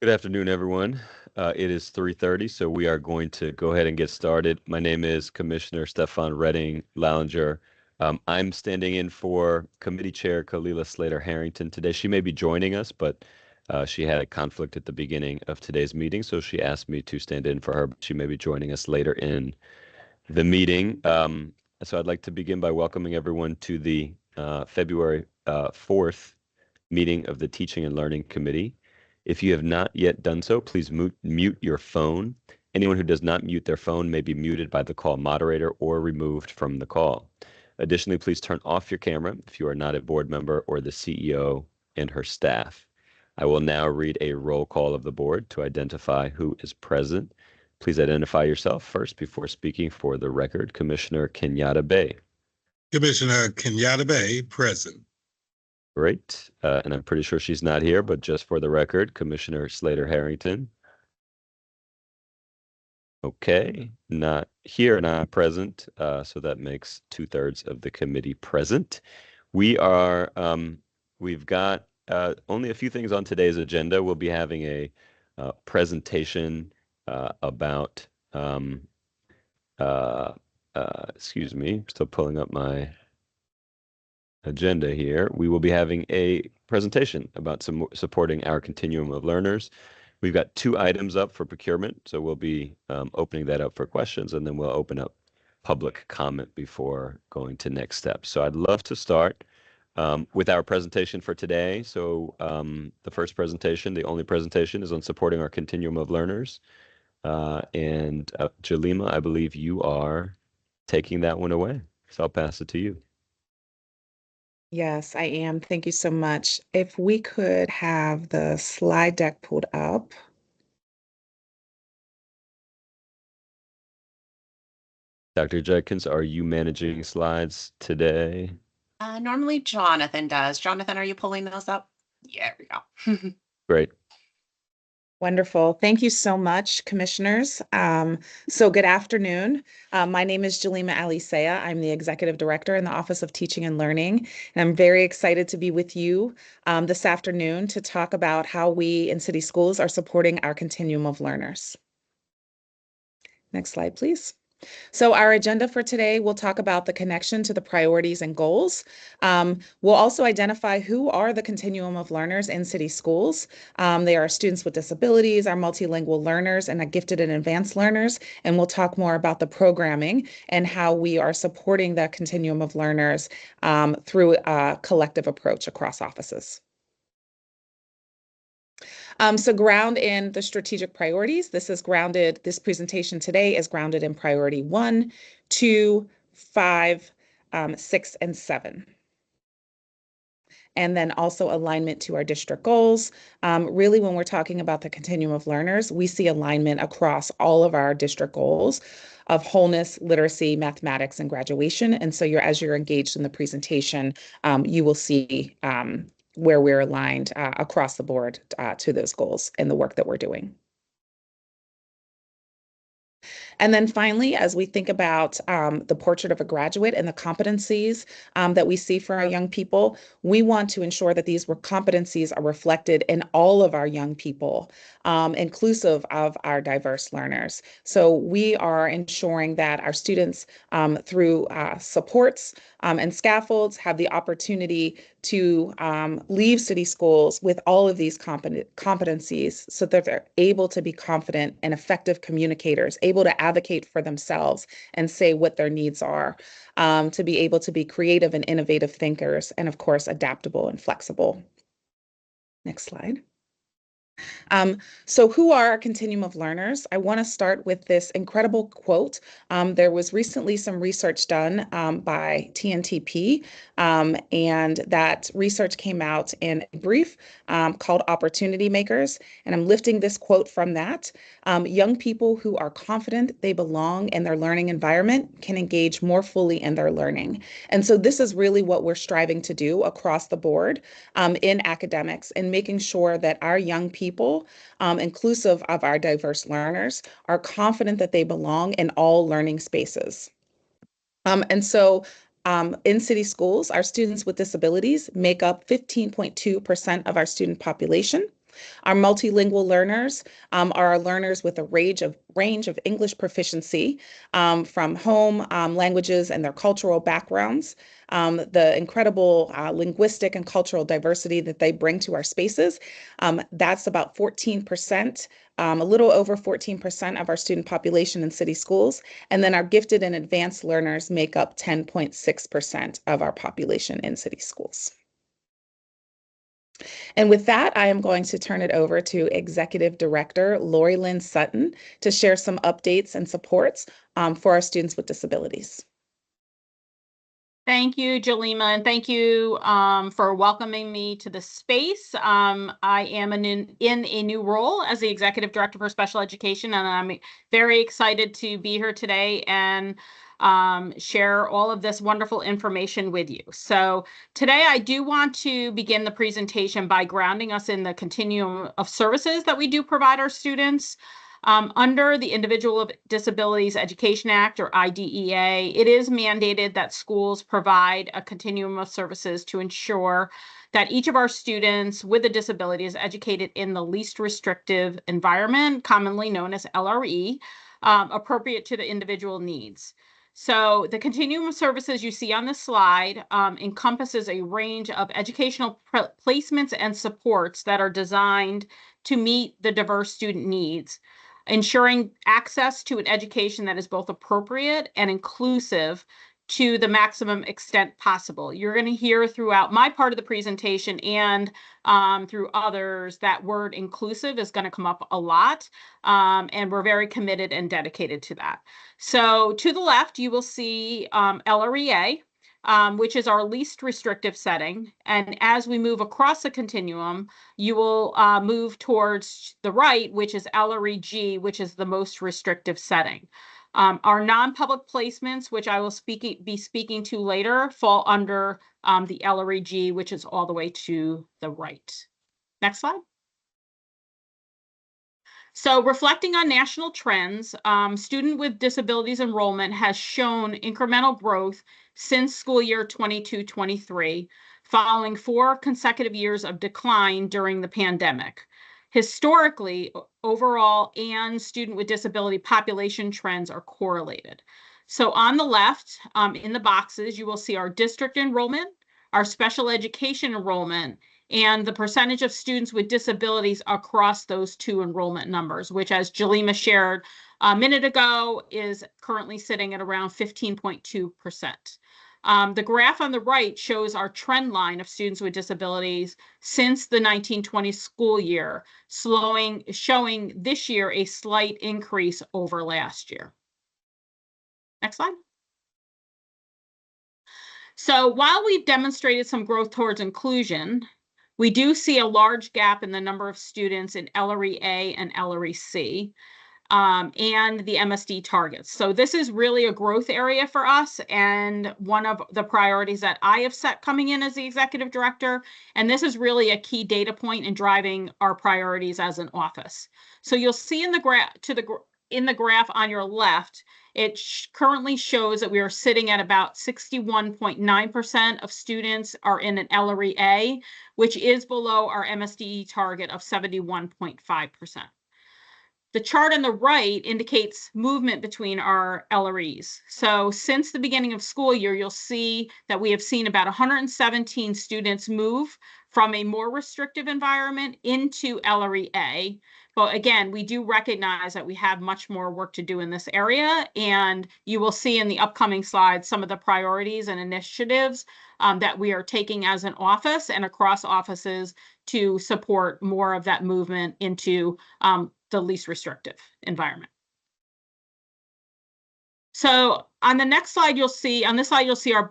Good afternoon, everyone. It is 3:30, so we are going to go ahead and get started. My name is Commissioner Stefan Redding Lounger. I'm standing in for Committee Chair Kalila Slater Harrington today. She may be joining us, but she had a conflict at the beginning of today's meeting, so she asked me to stand in for her. She may be joining us later in the meeting. So I'd like to begin by welcoming everyone to the February 4th meeting of the Teaching and Learning Committee. If you have not yet done so, please mute your phone. Anyone who does not mute their phone may be muted by the call moderator or removed from the call. Additionally, please turn off your camera if you are not a board member or the CEO and her staff. I will now read a roll call of the board to identify who is present. Please identify yourself first before speaking for the record. Commissioner Kenyatta Bay. Commissioner Kenyatta Bay, present. Great. And I'm pretty sure she's not here, but just for the record, Commissioner Slater Harrington. Okay, not here, not present. So that makes 2/3 of the committee present. We've got only a few things on today's agenda. We'll be having a presentation about, excuse me, I'm still pulling up my agenda here. We will be having a presentation about supporting our continuum of learners. We've got 2 items up for procurement, so we'll be opening that up for questions, and then we'll open up public comment before going to next steps. So I'd love to start with our presentation for today. So the first presentation, the only presentation, is on supporting our continuum of learners. And Jalima, I believe you are taking that one away. So I'll pass it to you. Yes, I am. Thank you so much. If we could have the slide deck pulled up. Dr. Judkins, are you managing slides today? Normally Jonathan does. Jonathan, are you pulling those up? Yeah, there we go. Great. Wonderful. Thank you so much, commissioners. So good afternoon. My name is Jalima Alisea. I'm the Executive Director in the Office of Teaching and Learning. And I'm very excited to be with you this afternoon to talk about how we in city schools are supporting our continuum of learners. Next slide, please. So our agenda for today, we'll talk about the connection to the priorities and goals. We'll also identify who are the continuum of learners in city schools. They are students with disabilities, our multilingual learners, and our gifted and advanced learners. And we'll talk more about the programming and how we are supporting the continuum of learners through a collective approach across offices. So ground in the strategic priorities. This presentation today is grounded in priority 1, 2, 5, 6, and 7. And then also alignment to our district goals. Really, when we're talking about the continuum of learners, we see alignment across all of our district goals of wholeness, literacy, mathematics, and graduation. And so as you're engaged in the presentation, you will see where we're aligned across the board to those goals and the work that we're doing. And then finally, as we think about the portrait of a graduate and the competencies that we see for our young people, we want to ensure that these competencies are reflected in all of our young people, inclusive of our diverse learners. So we are ensuring that our students, through supports and scaffolds, have the opportunity to leave city schools with all of these competencies so that they're able to be confident and effective communicators, able to advocate for themselves and say what their needs are, to be able to be creative and innovative thinkers, and of course, adaptable and flexible. Next slide. So who are our continuum of learners? I want to start with this incredible quote. There was recently some research done by TNTP, and that research came out in a brief called Opportunity Makers. And I'm lifting this quote from that. Young people who are confident they belong in their learning environment can engage more fully in their learning. And so this is really what we're striving to do across the board in academics, and making sure that our young people, inclusive of our diverse learners, are confident that they belong in all learning spaces. And so in city schools, our students with disabilities make up 15.2% of our student population. Our multilingual learners are our learners with a range of English proficiency from home languages and their cultural backgrounds, the incredible linguistic and cultural diversity that they bring to our spaces. That's about 14%, a little over 14% of our student population in city schools. And then our gifted and advanced learners make up 10.6% of our population in city schools. And with that, I am going to turn it over to Executive Director Lori Lynn Sutton to share some updates and supports for our students with disabilities. Thank you, Jaleema, and thank you for welcoming me to the space. I am in a new role as the Executive Director for Special Education, and I'm very excited to be here today and share all of this wonderful information with you. So today I do want to begin the presentation by grounding us in the continuum of services that we do provide our students. Under the Individual with Disabilities Education Act, or IDEA, it is mandated that schools provide a continuum of services to ensure that each of our students with a disability is educated in the least restrictive environment, commonly known as LRE, appropriate to the individual needs. So the continuum of services you see on this slide encompasses a range of educational placements and supports that are designed to meet the diverse student needs, ensuring access to an education that is both appropriate and inclusive to the maximum extent possible. You're going to hear throughout my part of the presentation and through others that word inclusive is going to come up a lot, and we're very committed and dedicated to that. So to the left, you will see LREA, which is our least restrictive setting. And as we move across the continuum, you will move towards the right, which is LREG, which is the most restrictive setting. Our non-public placements, which I will be speaking to later, fall under the LREG, which is all the way to the right. Next slide. So reflecting on national trends, student with disabilities enrollment has shown incremental growth since school year 22-23, following 4 consecutive years of decline during the pandemic. Historically, overall and student with disability population trends are correlated. So on the left, in the boxes, you will see our district enrollment, our special education enrollment, and the percentage of students with disabilities across those 2 enrollment numbers, which, as Jaleema shared a minute ago, is currently sitting at around 15.2%. The graph on the right shows our trend line of students with disabilities since the 1920 school year, showing this year a slight increase over last year. Next slide. So while we've demonstrated some growth towards inclusion, we do see a large gap in the number of students in LRE-A and LRE-C and the MSD targets. So this is really a growth area for us and one of the priorities that I have set coming in as the executive director. And this is really a key data point in driving our priorities as an office. So you'll see in the graph on your left, it currently shows that we are sitting at about 61.9% of students are in an LRE-A, which is below our MSD target of 71.5%. The chart on the right indicates movement between our LREs. So since the beginning of school year, you'll see that we have seen about 117 students move from a more restrictive environment into LRE-A. But again, we do recognize that we have much more work to do in this area, and you will see in the upcoming slides some of the priorities and initiatives that we are taking as an office and across offices to support more of that movement into the least restrictive environment. So on the next slide, you'll see our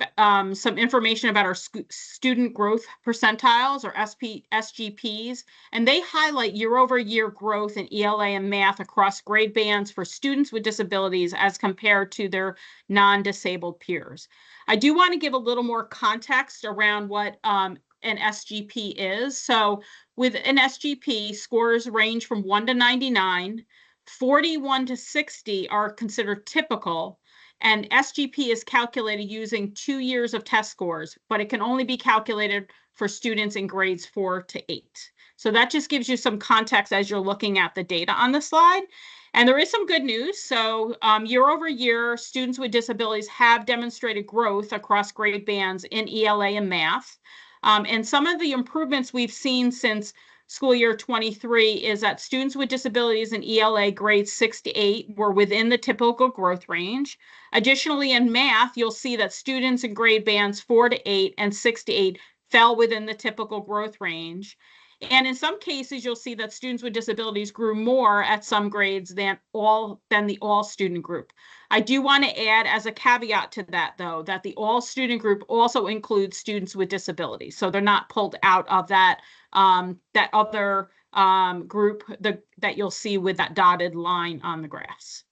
some information about our student growth percentiles, or SGPs, and they highlight year-over-year growth in ELA and math across grade bands for students with disabilities as compared to their non-disabled peers. I do want to give a little more context around what an SGP is. So with an SGP, scores range from 1 to 99. 41 to 60 are considered typical, and SGP is calculated using 2 years of test scores, but it can only be calculated for students in grades 4 to 8. So that just gives you some context as you're looking at the data on the slide. And there is some good news. So year over year, students with disabilities have demonstrated growth across grade bands in ELA and math. And some of the improvements we've seen since school year 23 is that students with disabilities in ELA grades 6 to 8 were within the typical growth range. Additionally, in math, you'll see that students in grade bands 4 to 8 and 6 to 8 fell within the typical growth range. And in some cases, you'll see that students with disabilities grew more at some grades than the all student group. I do want to add as a caveat to that, though, that the all student group also includes students with disabilities. So they're not pulled out of that other group that you'll see with that dotted line on the graphs.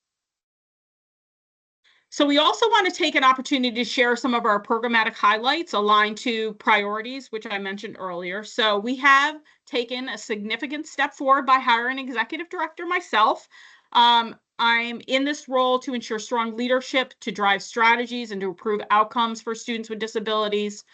So we also want to take an opportunity to share some of our programmatic highlights aligned to priorities, which I mentioned earlier. So we have taken a significant step forward by hiring an executive director myself. I'm in this role to ensure strong leadership, to drive strategies, and to improve outcomes for students with disabilities.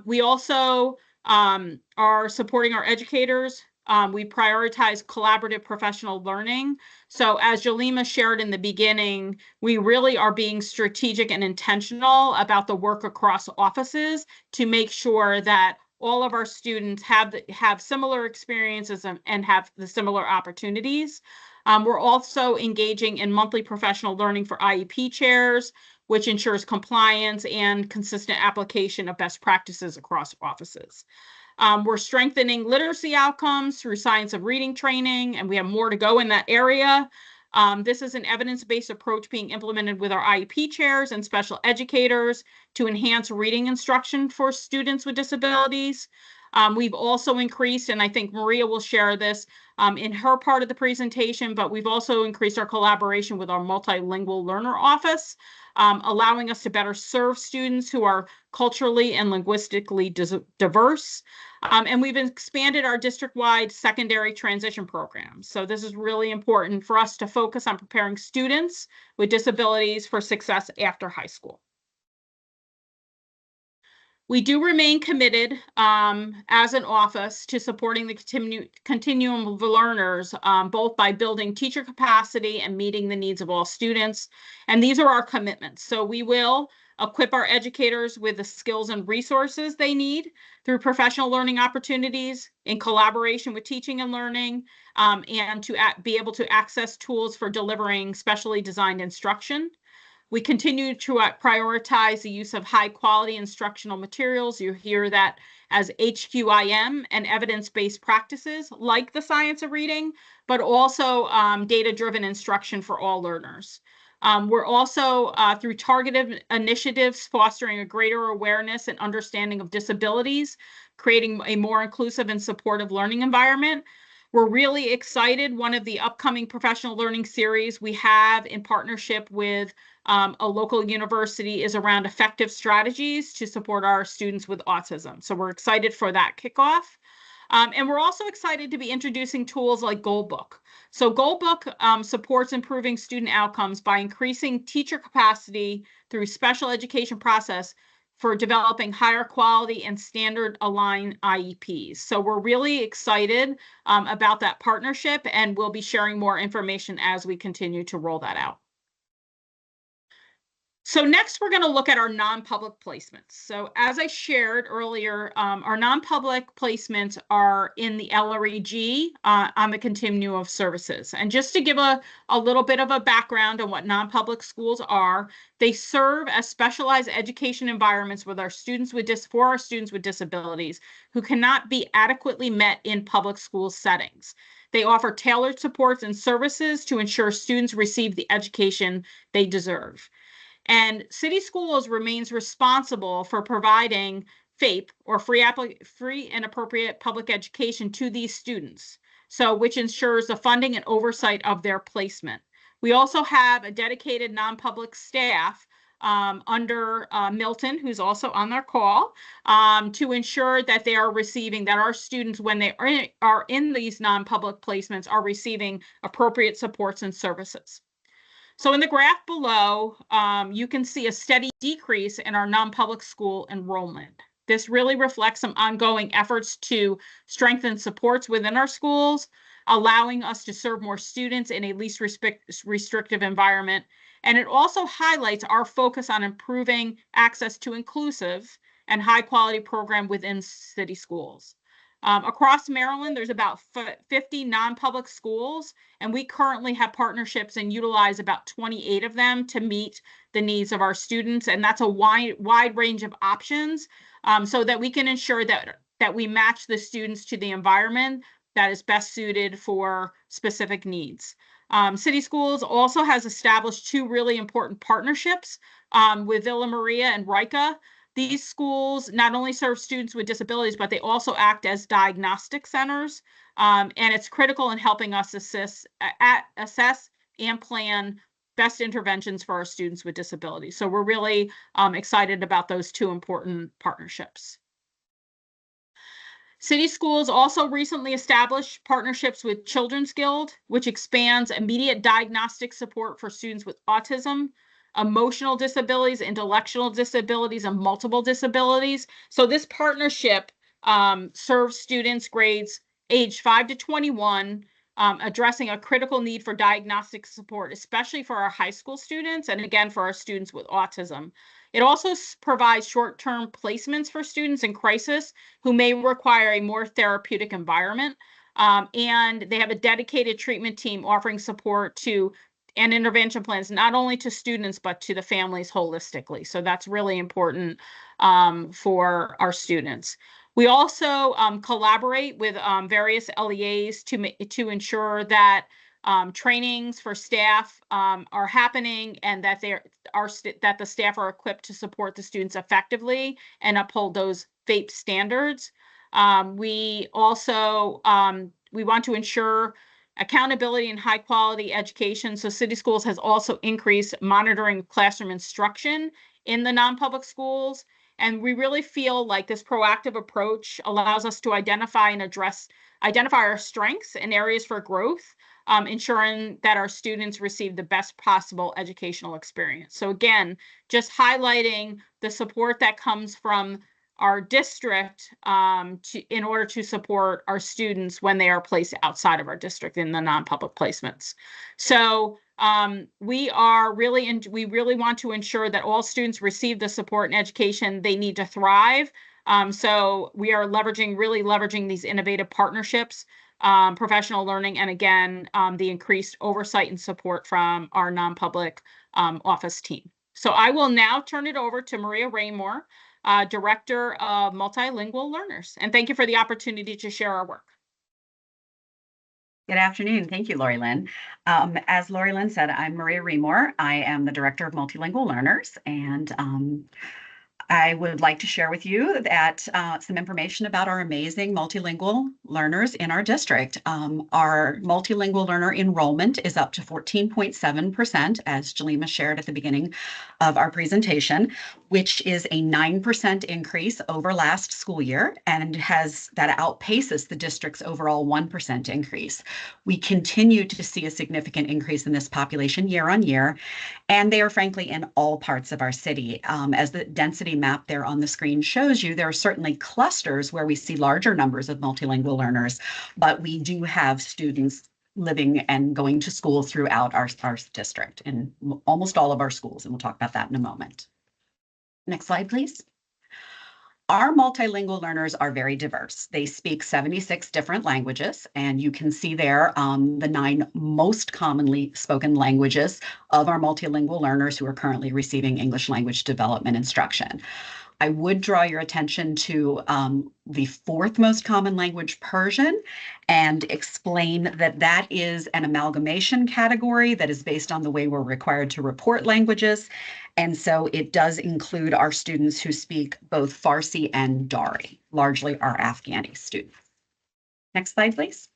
We also are supporting our educators. We prioritize collaborative professional learning. So as Jolima shared in the beginning, we really are being strategic and intentional about the work across offices to make sure that all of our students have similar experiences and have the similar opportunities. We're also engaging in monthly professional learning for IEP chairs, which ensures compliance and consistent application of best practices across offices. We're strengthening literacy outcomes through science of reading training, and we have more to go in that area. This is an evidence-based approach being implemented with our IEP chairs and special educators to enhance reading instruction for students with disabilities. We've also increased, and I think Maria will share this in her part of the presentation, but we've also increased our collaboration with our multilingual learner office, allowing us to better serve students who are culturally and linguistically diverse. And we've expanded our district-wide secondary transition program. So this is really important for us to focus on preparing students with disabilities for success after high school. We do remain committed as an office to supporting the continuum of learners, both by building teacher capacity and meeting the needs of all students. And these are our commitments. So we will equip our educators with the skills and resources they need through professional learning opportunities in collaboration with teaching and learning, and to be able to access tools for delivering specially designed instruction. We continue to prioritize the use of high quality instructional materials. You hear that as HQIM and evidence-based practices like the science of reading, but also data-driven instruction for all learners. We're also, through targeted initiatives, fostering a greater awareness and understanding of disabilities, creating a more inclusive and supportive learning environment. We're really excited. One of the upcoming professional learning series we have in partnership with a local university is around effective strategies to support our students with autism. So we're excited for that kickoff. And we're also excited to be introducing tools like Goalbook. So Goalbook supports improving student outcomes by increasing teacher capacity through special education process for developing higher quality and standard aligned IEPs. So we're really excited about that partnership, and we'll be sharing more information as we continue to roll that out. So next, we're going to look at our non-public placements. So as I shared earlier, our non-public placements are in the LREG on the continuum of services. And just to give a little bit of a background on what non-public schools are, they serve as specialized education environments with our students for our students with disabilities who cannot be adequately met in public school settings. They offer tailored supports and services to ensure students receive the education they deserve. And City Schools remains responsible for providing FAPE, or free and appropriate public education, to these students, so which ensures the funding and oversight of their placement. We also have a dedicated non-public staff under Milton, who's also on their call, to ensure that they are receiving, that our students, when they are in these non-public placements, are receiving appropriate supports and services. So in the graph below, you can see a steady decrease in our non-public school enrollment. This really reflects some ongoing efforts to strengthen supports within our schools, allowing us to serve more students in a least restrictive environment. And it also highlights our focus on improving access to inclusive and high quality program within city schools. Across Maryland, there's about 50 non-public schools, and we currently have partnerships and utilize about 28 of them to meet the needs of our students. And that's a wide range of options, so that we can ensure that we match the students to the environment that is best suited for specific needs. City Schools also has established two really important partnerships with Villa Maria and RICA. These schools not only serve students with disabilities, but they also act as diagnostic centers. And it's critical in helping us assess and plan best interventions for our students with disabilities. So we're really excited about those two important partnerships. City Schools also recently established partnerships with Children's Guild, which expands immediate diagnostic support for students with autism, emotional disabilities, intellectual disabilities, and multiple disabilities. So this partnership serves students grades age 5 to 21, addressing a critical need for diagnostic support, especially for our high school students, and again, for our students with autism. It also provides short-term placements for students in crisis who may require a more therapeutic environment. And they have a dedicated treatment team offering support to and intervention plans, not only to students, but to the families holistically. So that's really important for our students. We also collaborate with various LEAs to ensure that trainings for staff are happening, and that that the staff are equipped to support the students effectively and uphold those FAPE standards. We also we want to ensure accountability and high quality education. So City Schools has also increased monitoring classroom instruction in the non-public schools. And we really feel like this proactive approach allows us to identify our strengths and areas for growth, ensuring that our students receive the best possible educational experience. So again, just highlighting the support that comes from our district in order to support our students when they are placed outside of our district in the non-public placements. So we really want to ensure that all students receive the support and education they need to thrive. So we are really leveraging these innovative partnerships, professional learning, and again, the increased oversight and support from our non-public office team. So I will now turn it over to Maria Raymore, Director of Multilingual Learners. And thank you for the opportunity to share our work. Good afternoon. Thank you, Lori Lynn. As Lori Lynn said, I'm Maria Raymore. I am the Director of Multilingual Learners, and I would like to share with you that some information about our amazing multilingual learners in our district. Our multilingual learner enrollment is up to 14.7%, as Jalima shared at the beginning of our presentation, which is a 9% increase over last school year, and that outpaces the district's overall 1% increase. We continue to see a significant increase in this population year on year, and they are frankly in all parts of our city. As the density map there on the screen shows you, there are certainly clusters where we see larger numbers of multilingual learners, but we do have students living and going to school throughout our district in almost all of our schools, and we'll talk about that in a moment. Next slide, please. Our multilingual learners are very diverse. They speak 76 different languages, and you can see there the 9 most commonly spoken languages of our multilingual learners who are currently receiving English language development instruction. I would draw your attention to the 4th most common language, Persian, and explain that that is an amalgamation category that is based on the way we're required to report languages. And so it does include our students who speak both Farsi and Dari, largely our Afghani students. Next slide, please.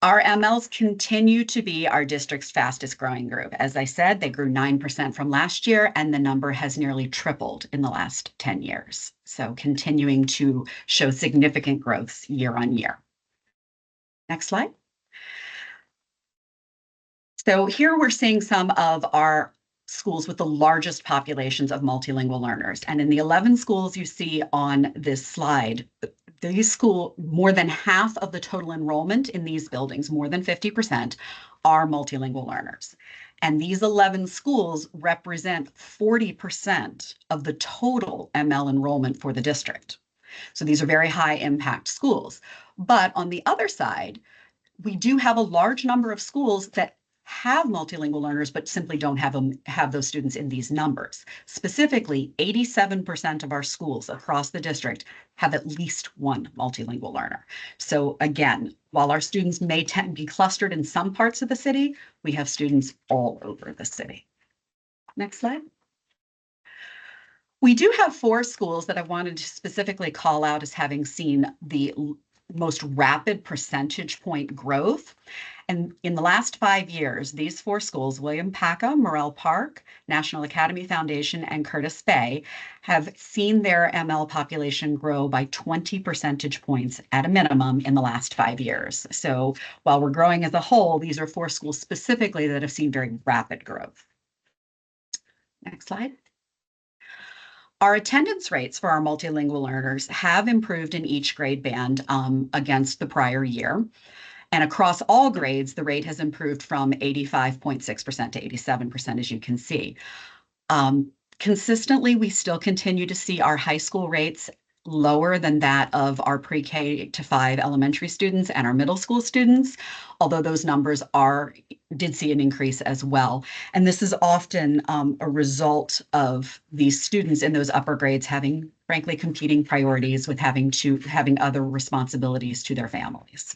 Our MLs continue to be our district's fastest growing group. As I said, they grew 9% from last year, and the number has nearly tripled in the last 10 years. So continuing to show significant growth year on year. Next slide. So here we're seeing some of our schools with the largest populations of multilingual learners. And in the 11 schools you see on this slide, these schools, more than half of the total enrollment in these buildings, more than 50%, are multilingual learners. And these 11 schools represent 40% of the total ML enrollment for the district. So these are very high impact schools. But on the other side, we do have a large number of schools that have multilingual learners, but simply don't have those students in these numbers. Specifically, 87% of our schools across the district have at least one multilingual learner. So again, while our students may tend to be clustered in some parts of the city, we have students all over the city. Next slide. We do have 4 schools that I wanted to specifically call out as having seen the most rapid percentage point growth. And in the last 5 years, these 4 schools, William Paca, Morrell Park, National Academy Foundation, and Curtis Bay, have seen their ML population grow by 20 percentage points at a minimum in the last 5 years. So while we're growing as a whole, these are 4 schools specifically that have seen very rapid growth. Next slide. Our attendance rates for our multilingual learners have improved in each grade band against the prior year. And across all grades, the rate has improved from 85.6% to 87%, as you can see. Consistently, we still continue to see our high school rates lower than that of our pre-K to 5 elementary students and our middle school students, although those numbers did see an increase as well. And this is often a result of these students in those upper grades having, frankly, competing priorities with having other responsibilities to their families.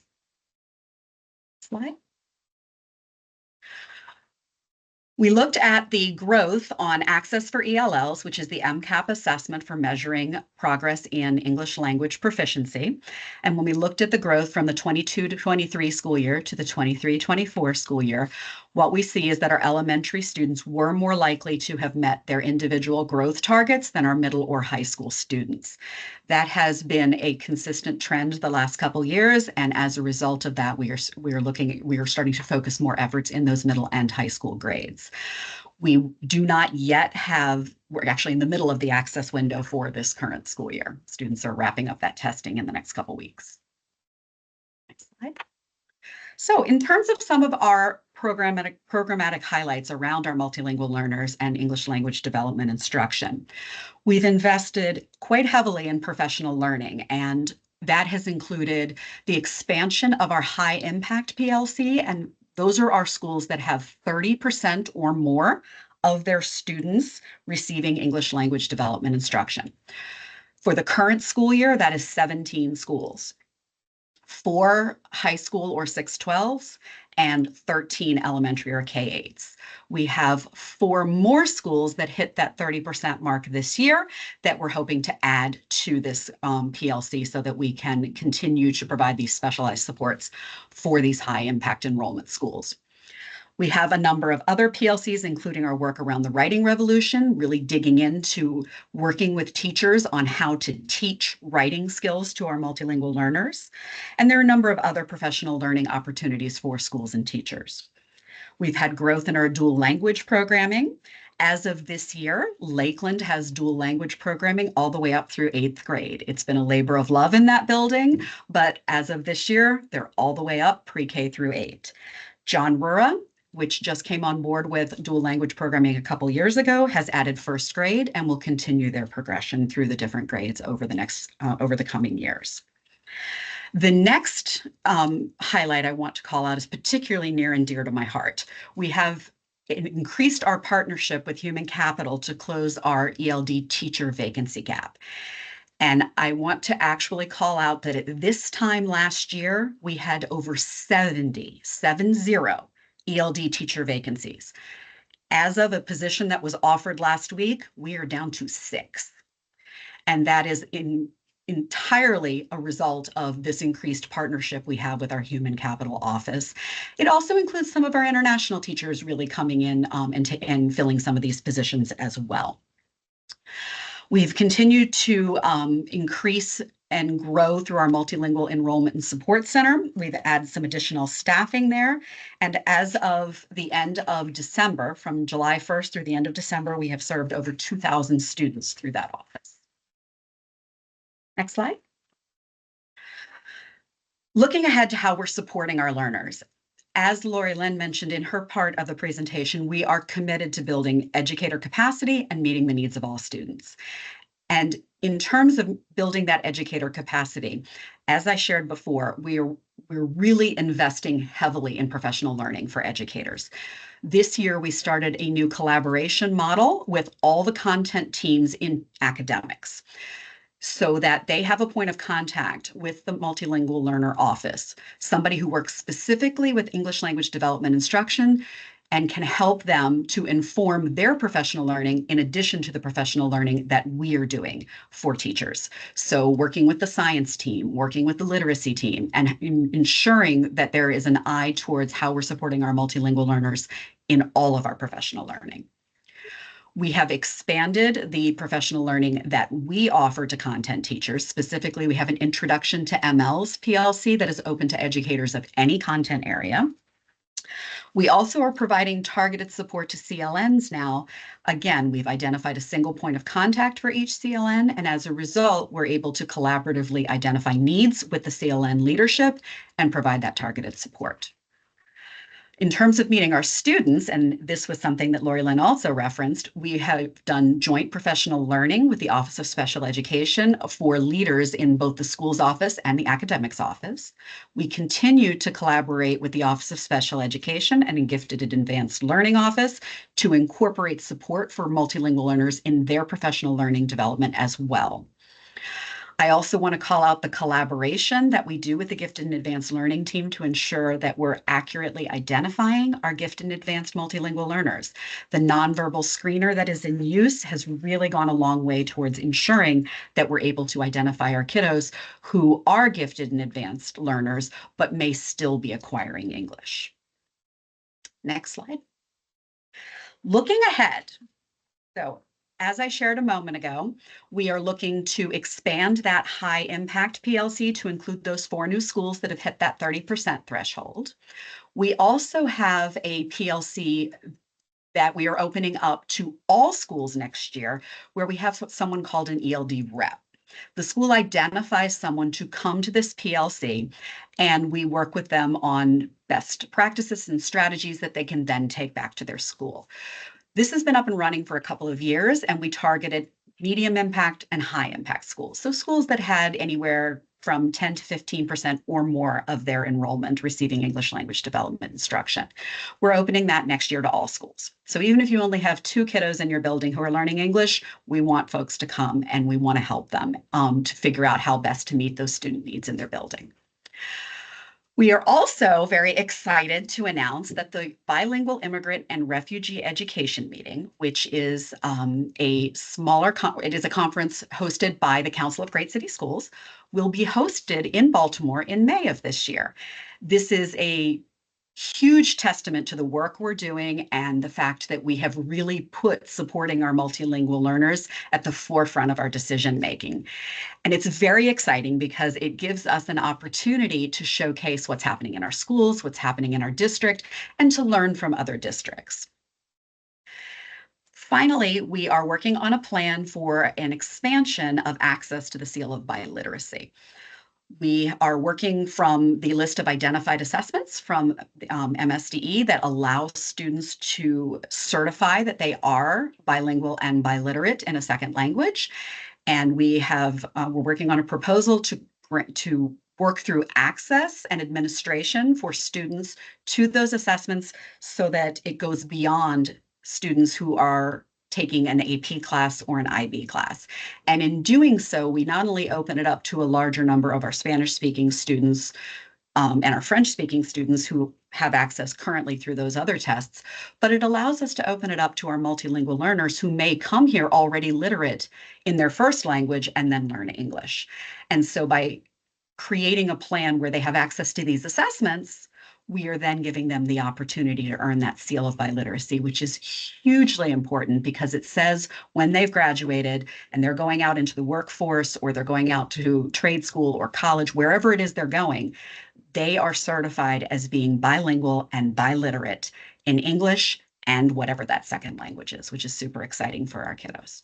Slide. We looked at the growth on Access for ELLs, which is the MCAP assessment for measuring progress in English language proficiency. And when we looked at the growth from the 22 to 23 school year to the 23-24 school year, what we see is that our elementary students were more likely to have met their individual growth targets than our middle or high school students. That has been a consistent trend the last couple years, and as a result of that, we are starting to focus more efforts in those middle and high school grades. We do not yet we're actually in the middle of the access window for this current school year. Students are wrapping up that testing in the next couple weeks. Next slide. So in terms of some of our programmatic highlights around our multilingual learners and English language development instruction, we've invested quite heavily in professional learning, and that has included the expansion of our high impact PLC, and those are our schools that have 30% or more of their students receiving English language development instruction. For the current school year, that is 17 schools. 4 high school or 612s and 13 elementary or K8s. We have 4 more schools that hit that 30% mark this year that we're hoping to add to this PLC so that we can continue to provide these specialized supports for these high impact enrollment schools. We have a number of other PLCs, including our work around the writing revolution, really digging into working with teachers on how to teach writing skills to our multilingual learners. And there are a number of other professional learning opportunities for schools and teachers. We've had growth in our dual language programming. As of this year, Lakeland has dual language programming all the way up through 8th grade. It's been a labor of love in that building, but as of this year, they're all the way up pre-K through 8. John Rura, which just came on board with dual language programming a couple years ago, has added 1st grade and will continue their progression through the different grades over the coming years. The next highlight I want to call out is particularly near and dear to my heart. We have increased our partnership with Human Capital to close our ELD teacher vacancy gap. And I want to actually call out that at this time last year, we had over 70 ELD teacher vacancies. As of a position that was offered last week, we are down to 6. And that is entirely a result of this increased partnership we have with our Human Capital office. It also includes some of our international teachers really coming in and filling some of these positions as well. We've continued to increase and grow through our Multilingual Enrollment and Support Center. We've added some additional staffing there. And as of the end of December, from July 1st through the end of December, we have served over 2,000 students through that office. Next slide. Looking ahead to how we're supporting our learners. As Lori Lynn mentioned in her part of the presentation, we are committed to building educator capacity and meeting the needs of all students. And in terms of building that educator capacity, as I shared before, we're really investing heavily in professional learning for educators. This year, we started a new collaboration model with all the content teams in academics, so that they have a point of contact with the Multilingual Learner Office, somebody who works specifically with English language development instruction and can help them to inform their professional learning in addition to the professional learning that we are doing for teachers. So working with the science team, working with the literacy team, and ensuring that there is an eye towards how we're supporting our multilingual learners in all of our professional learning. We have expanded the professional learning that we offer to content teachers. Specifically, we have an introduction to MLs PLC that is open to educators of any content area. We also are providing targeted support to CLNs now. Again, we've identified a single point of contact for each CLN, and as a result, we're able to collaboratively identify needs with the CLN leadership and provide that targeted support. In terms of meeting our students, and this was something that Lori Lynn also referenced, we have done joint professional learning with the Office of Special Education for leaders in both the school's office and the academics office. We continue to collaborate with the Office of Special Education and in Gifted and Advanced Learning Office to incorporate support for multilingual learners in their professional learning development as well. I also want to call out the collaboration that we do with the Gifted and Advanced Learning team to ensure that we're accurately identifying our gifted and advanced multilingual learners. The nonverbal screener that is in use has really gone a long way towards ensuring that we're able to identify our kiddos who are gifted and advanced learners, but may still be acquiring English. Next slide. Looking ahead, so as I shared a moment ago, we are looking to expand that high impact PLC to include those 4 new schools that have hit that 30% threshold. We also have a PLC that we are opening up to all schools next year, where we have someone called an ELD rep. The school identifies someone to come to this PLC, and we work with them on best practices and strategies that they can then take back to their school. This has been up and running for a couple of years, and we targeted medium impact and high impact schools. So schools that had anywhere from 10 to 15% or more of their enrollment receiving English language development instruction. We're opening that next year to all schools. So even if you only have 2 kiddos in your building who are learning English, we want folks to come and we want to help them to figure out how best to meet those student needs in their building. We are also very excited to announce that the Bilingual Immigrant and Refugee Education Meeting, which is a conference hosted by the Council of Great City Schools, will be hosted in Baltimore in May of this year. This is a huge testament to the work we're doing and the fact that we have really put supporting our multilingual learners at the forefront of our decision making. And it's very exciting because it gives us an opportunity to showcase what's happening in our schools, what's happening in our district, and to learn from other districts. Finally, we are working on a plan for an expansion of access to the Seal of Biliteracy. We are working from the list of identified assessments from MSDE that allows students to certify that they are bilingual and biliterate in a second language. And we're working on a proposal to work through access and administration for students to those assessments so that it goes beyond students who are taking an AP class or an IB class. And in doing so, we not only open it up to a larger number of our Spanish-speaking students and our French-speaking students who have access currently through those other tests, but it allows us to open it up to our multilingual learners who may come here already literate in their first language and then learn English. And so by creating a plan where they have access to these assessments, we are then giving them the opportunity to earn that seal of biliteracy, which is hugely important because it says when they've graduated and they're going out into the workforce or they're going out to trade school or college, wherever it is they're going, they are certified as being bilingual and biliterate in English and whatever that second language is, which is super exciting for our kiddos.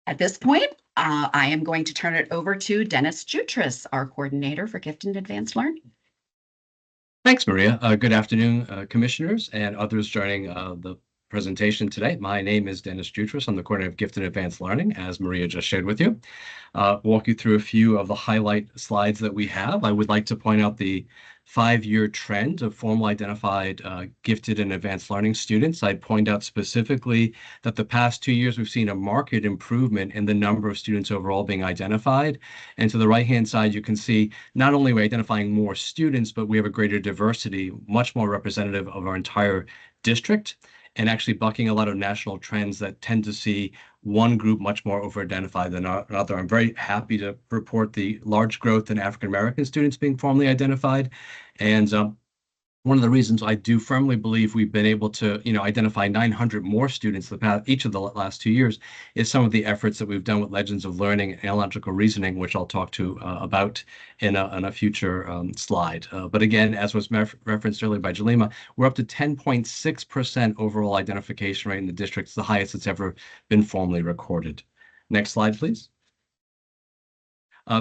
At this point, I am going to turn it over to Dennis Jutras, our coordinator for Gifted and Advanced Learning. Thanks, Maria. Good afternoon, commissioners and others joining the presentation today. My name is Dennis Jutras. I'm the coordinator of Gifted and Advanced Learning, as Maria just shared with you. Walk you through a few of the highlight slides that we have. I would like to point out the 5-year trend of formal identified gifted and advanced learning students. I'd point out specifically that the past 2 years, we've seen a marked improvement in the number of students overall being identified. And to the right-hand side, you can see not only we're identifying more students, but we have a greater diversity, much more representative of our entire district, and actually bucking a lot of national trends that tend to see one group much more over-identified than another. I'm very happy to report the large growth in African-American students being formally identified. And one of the reasons I do firmly believe we've been able to, identify 900 more students each of the last 2 years is some of the efforts that we've done with Legends of Learning and analogical reasoning, which I'll talk to about in a future slide. But again, as was referenced earlier by Jalima, we're up to 10.6% overall identification rate in the district. It's the highest it's ever been formally recorded. Next slide, please.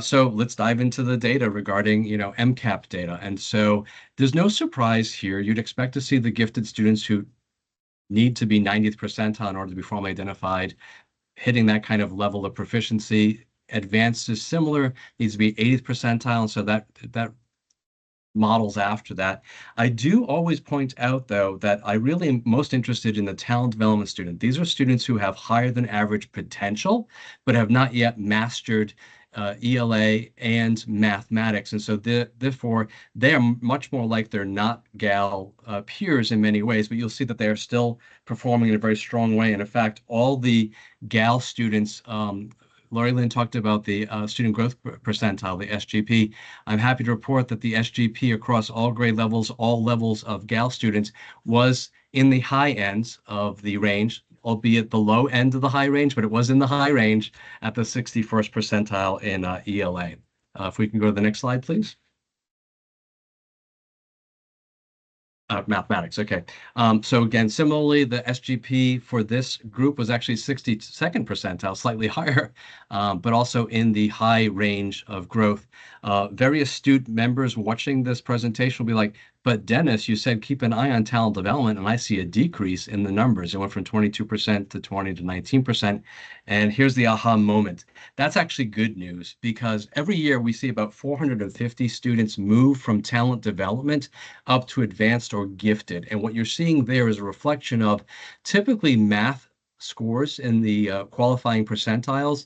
So let's dive into the data regarding, MCAP data. And so there's no surprise here. You'd expect to see the gifted students who need to be 90th percentile in order to be formally identified, hitting that kind of level of proficiency. Advanced is similar, needs to be 80th percentile. And so that models after that. I do always point out, though, that I really am most interested in the talent development student. These are students who have higher than average potential, but have not yet mastered ELA and mathematics. And so therefore, they are much more like their not GAL peers in many ways, but you'll see that they are still performing in a very strong way. And in fact, all the GAL students, Lori Lynn talked about the student growth percentile, the SGP. I'm happy to report that the SGP across all grade levels, all levels of GAL students was in the high ends of the range, albeit the low end of the high range, but it was in the high range at the 61st percentile in ELA. If we can go to the next slide, please. Mathematics, okay. So again, similarly, the SGP for this group was actually 62nd percentile, slightly higher, but also in the high range of growth. Very astute members watching this presentation will be like, but Dennis, you said keep an eye on talent development, and I see a decrease in the numbers. It went from 22% to 20 to 19%. And here's the aha moment. That's actually good news, because every year we see about 450 students move from talent development up to advanced or gifted. And what you're seeing there is a reflection of typically math scores in the qualifying percentiles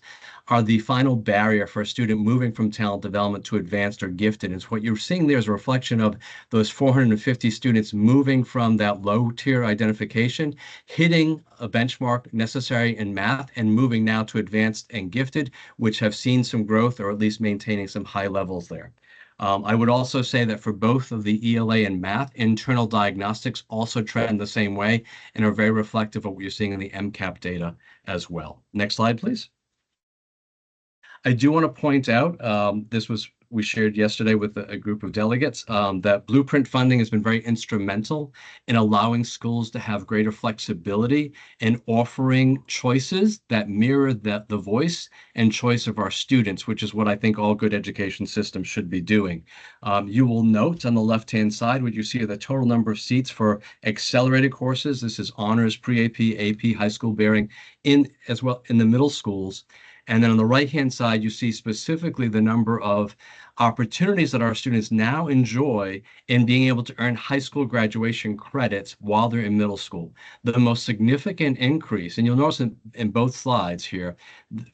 are the final barrier for a student moving from talent development to advanced or gifted. And so what you're seeing there is a reflection of those 450 students moving from that low tier identification, hitting a benchmark necessary in math, and moving now to advanced and gifted, which have seen some growth or at least maintaining some high levels there. I would also say that for both of the ELA and math, internal diagnostics also trend the same way and are very reflective of what you're seeing in the MCAP data as well. Next slide, please. I do want to point out, we shared yesterday with a group of delegates, that Blueprint funding has been very instrumental in allowing schools to have greater flexibility in offering choices that mirror the voice and choice of our students, which is what I think all good education systems should be doing. You will note on the left-hand side what you see are the total number of seats for accelerated courses. This is honors, pre-AP, AP, high school bearing, as well in the middle schools. And then on the right-hand side, you see specifically the number of opportunities that our students now enjoy in being able to earn high school graduation credits while they're in middle school. The most significant increase, and you'll notice in both slides here,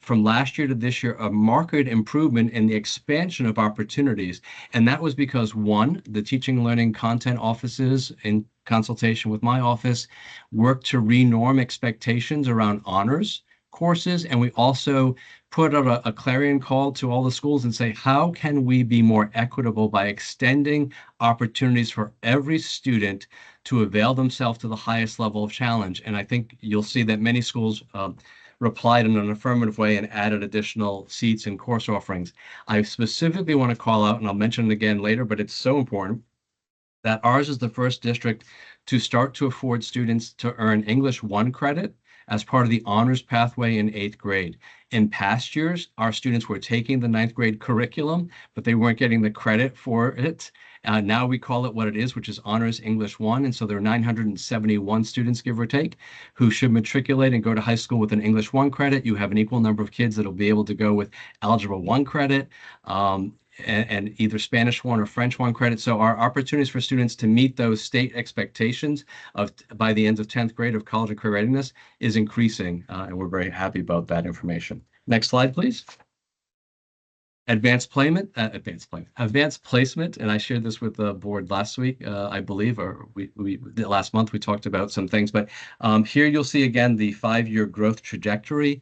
from last year to this year, a marked improvement in the expansion of opportunities. And that was because, one, the teaching and learning content offices in consultation with my office worked to renorm expectations around honors courses, and we also put out a clarion call to all the schools and say, how can we be more equitable by extending opportunities for every student to avail themselves to the highest level of challenge? And I think you'll see that many schools replied in an affirmative way and added additional seats and course offerings. I specifically want to call out, and I'll mention it again later, but it's so important, that ours is the first district to start to afford students to earn English 1 credit as part of the honors pathway in 8th grade. In past years, our students were taking the 9th grade curriculum, but they weren't getting the credit for it. Now we call it what it is, which is Honors English 1. And so there are 971 students, give or take, who should matriculate and go to high school with an English 1 credit. You have an equal number of kids that'll be able to go with Algebra 1 credit. And either Spanish 1 or French 1 credit. So our opportunities for students to meet those state expectations of by the end of 10th grade of college and career readiness is increasing, and we're very happy about that information. Next slide, please. Advanced placement, and I shared this with the board last week, I believe, or last month we talked about some things, but here you'll see again the 5-year growth trajectory.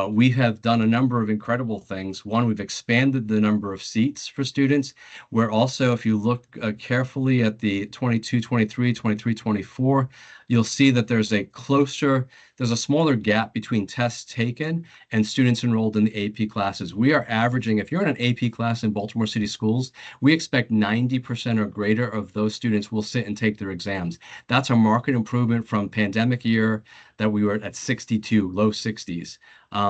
We have done a number of incredible things. One, we've expanded the number of seats for students. We're also, if you look carefully at the 22-23, 23-24, you'll see that there's a smaller gap between tests taken and students enrolled in the AP classes. We are averaging, if you're in an AP class in Baltimore City schools, we expect 90% or greater of those students will sit and take their exams. That's a marked improvement from pandemic year that we were at 62, low 60s.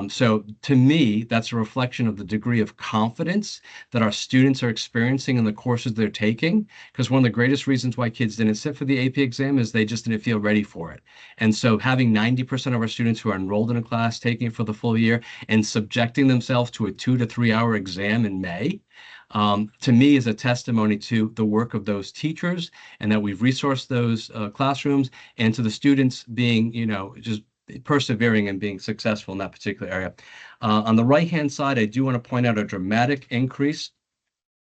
So to me, that's a reflection of the degree of confidence that our students are experiencing in the courses they're taking, because one of the greatest reasons why kids didn't sit for the AP exam is they just didn't feel ready for it. And so having 90% of our students who are enrolled in a class taking it for the full year and subjecting themselves to a 2 to 3 hour exam in May, to me is a testimony to the work of those teachers and that we've resourced those classrooms, and to the students being, just persevering and being successful in that particular area. On the right-hand side, I do want to point out a dramatic increase.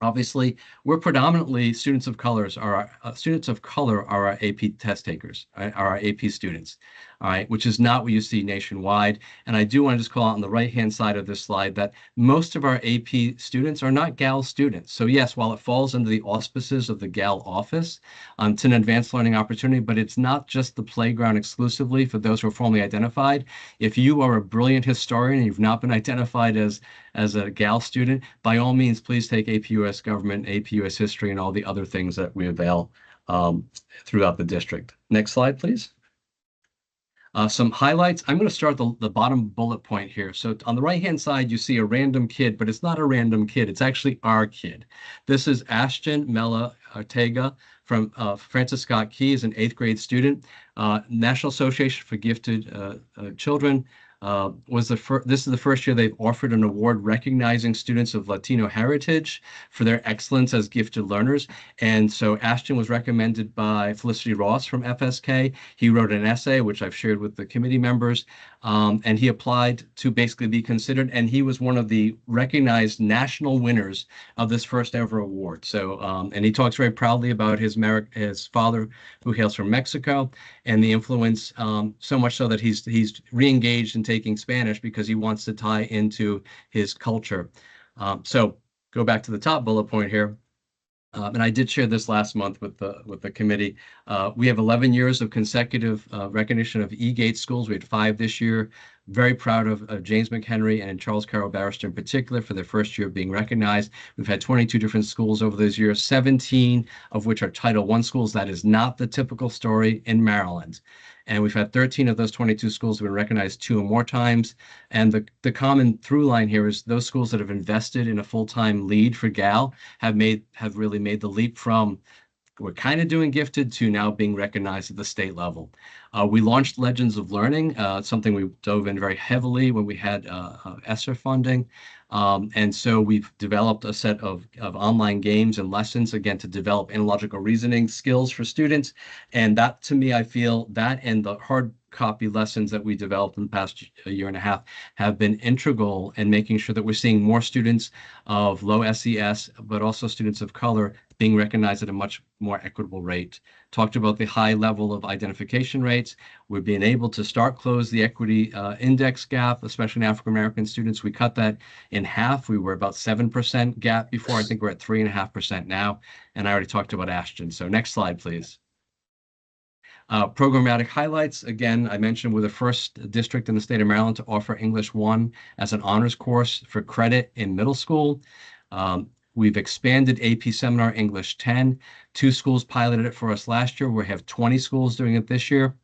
Obviously, we're predominantly students of color are our AP test takers, right? Are our AP students, all right, which is not what you see nationwide. And I do want to just call out on the right-hand side of this slide that most of our AP students are not GAL students. So yes, while it falls under the auspices of the GAL office, it's an advanced learning opportunity, but it's not just the playground exclusively for those who are formally identified. If you are a brilliant historian and you've not been identified as a GAL student, by all means, please take AP US Government, AP US History, and all the other things that we avail throughout the district. Next slide, please. Some highlights. I'm going to start the bottom bullet point here. So on the right-hand side, you see a random kid, but it's not a random kid. It's actually our kid. This is Ashton Mella Ortega from Francis Scott Key, is an 8th grade student. National Association for Gifted Children this is the first year they've offered an award recognizing students of Latino heritage for their excellence as gifted learners. And so Ashton was recommended by Felicity Ross from FSK. He wrote an essay, which I've shared with the committee members, and he applied to basically be considered. And he was one of the recognized national winners of this first ever award. So, and he talks very proudly about his father, who hails from Mexico, and the influence, so much so that he's re-engaged in taking Spanish because he wants to tie into his culture. So go back to the top bullet point here. And I did share this last month with the committee. We have 11 years of consecutive recognition of E-Gate schools. We had 5 this year. Very proud of James McHenry and Charles Carroll Barrister in particular for their first year of being recognized. We've had 22 different schools over those years, 17 of which are Title I schools. That is not the typical story in Maryland. And we've had 13 of those 22 schools have been recognized 2 or more times. And the common through line here is those schools that have invested in a full-time lead for GAL have really made the leap from we're kind of doing gifted to now being recognized at the state level. We launched Legends of Learning, something we dove in very heavily when we had ESSER funding. And so we've developed a set of online games and lessons, again, to develop analogical reasoning skills for students. And that, to me, I feel that and the hard copy lessons that we developed in the past year and a half have been integral in making sure that we're seeing more students of low SES, but also students of color being recognized at a much more equitable rate. Talked about the high level of identification rates. We're being able to start close the equity index gap, especially in African-American students. We cut that in half. We were about 7% gap before. I think we're at 3.5% now. And I already talked about Ashton. So next slide, please. Programmatic highlights. Again, I mentioned we're the first district in the state of Maryland to offer English 1 as an honors course for credit in middle school. We've expanded AP Seminar English 10. 2 schools piloted it for us last year. We have 20 schools doing it this year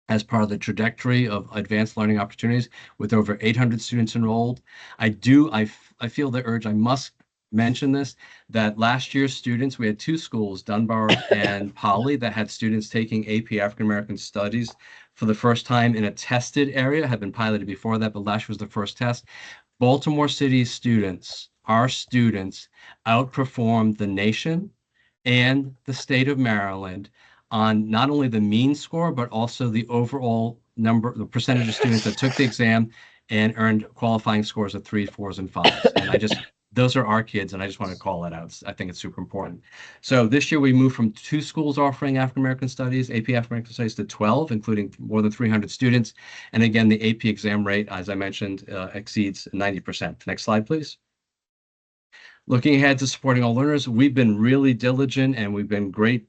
as part of the trajectory of advanced learning opportunities with over 800 students enrolled. I feel the urge, I must mention this, that last year's students, we had 2 schools, Dunbar and Poly, that had students taking AP African American Studies for the first time in a tested area, had been piloted before that, but last year was the first test. Baltimore City students, our students, outperformed the nation and the state of Maryland on not only the mean score, but also the overall number, the percentage of students that took the exam and earned qualifying scores of 3s, 4s, and 5s. And those are our kids, and I just want to call that out. I think it's super important. So this year we moved from 2 schools offering African American Studies, AP African American Studies, to 12, including more than 300 students. And again, the AP exam rate, as I mentioned, exceeds 90%. Next slide, please. Looking ahead to supporting all learners, we've been really diligent and we've been great.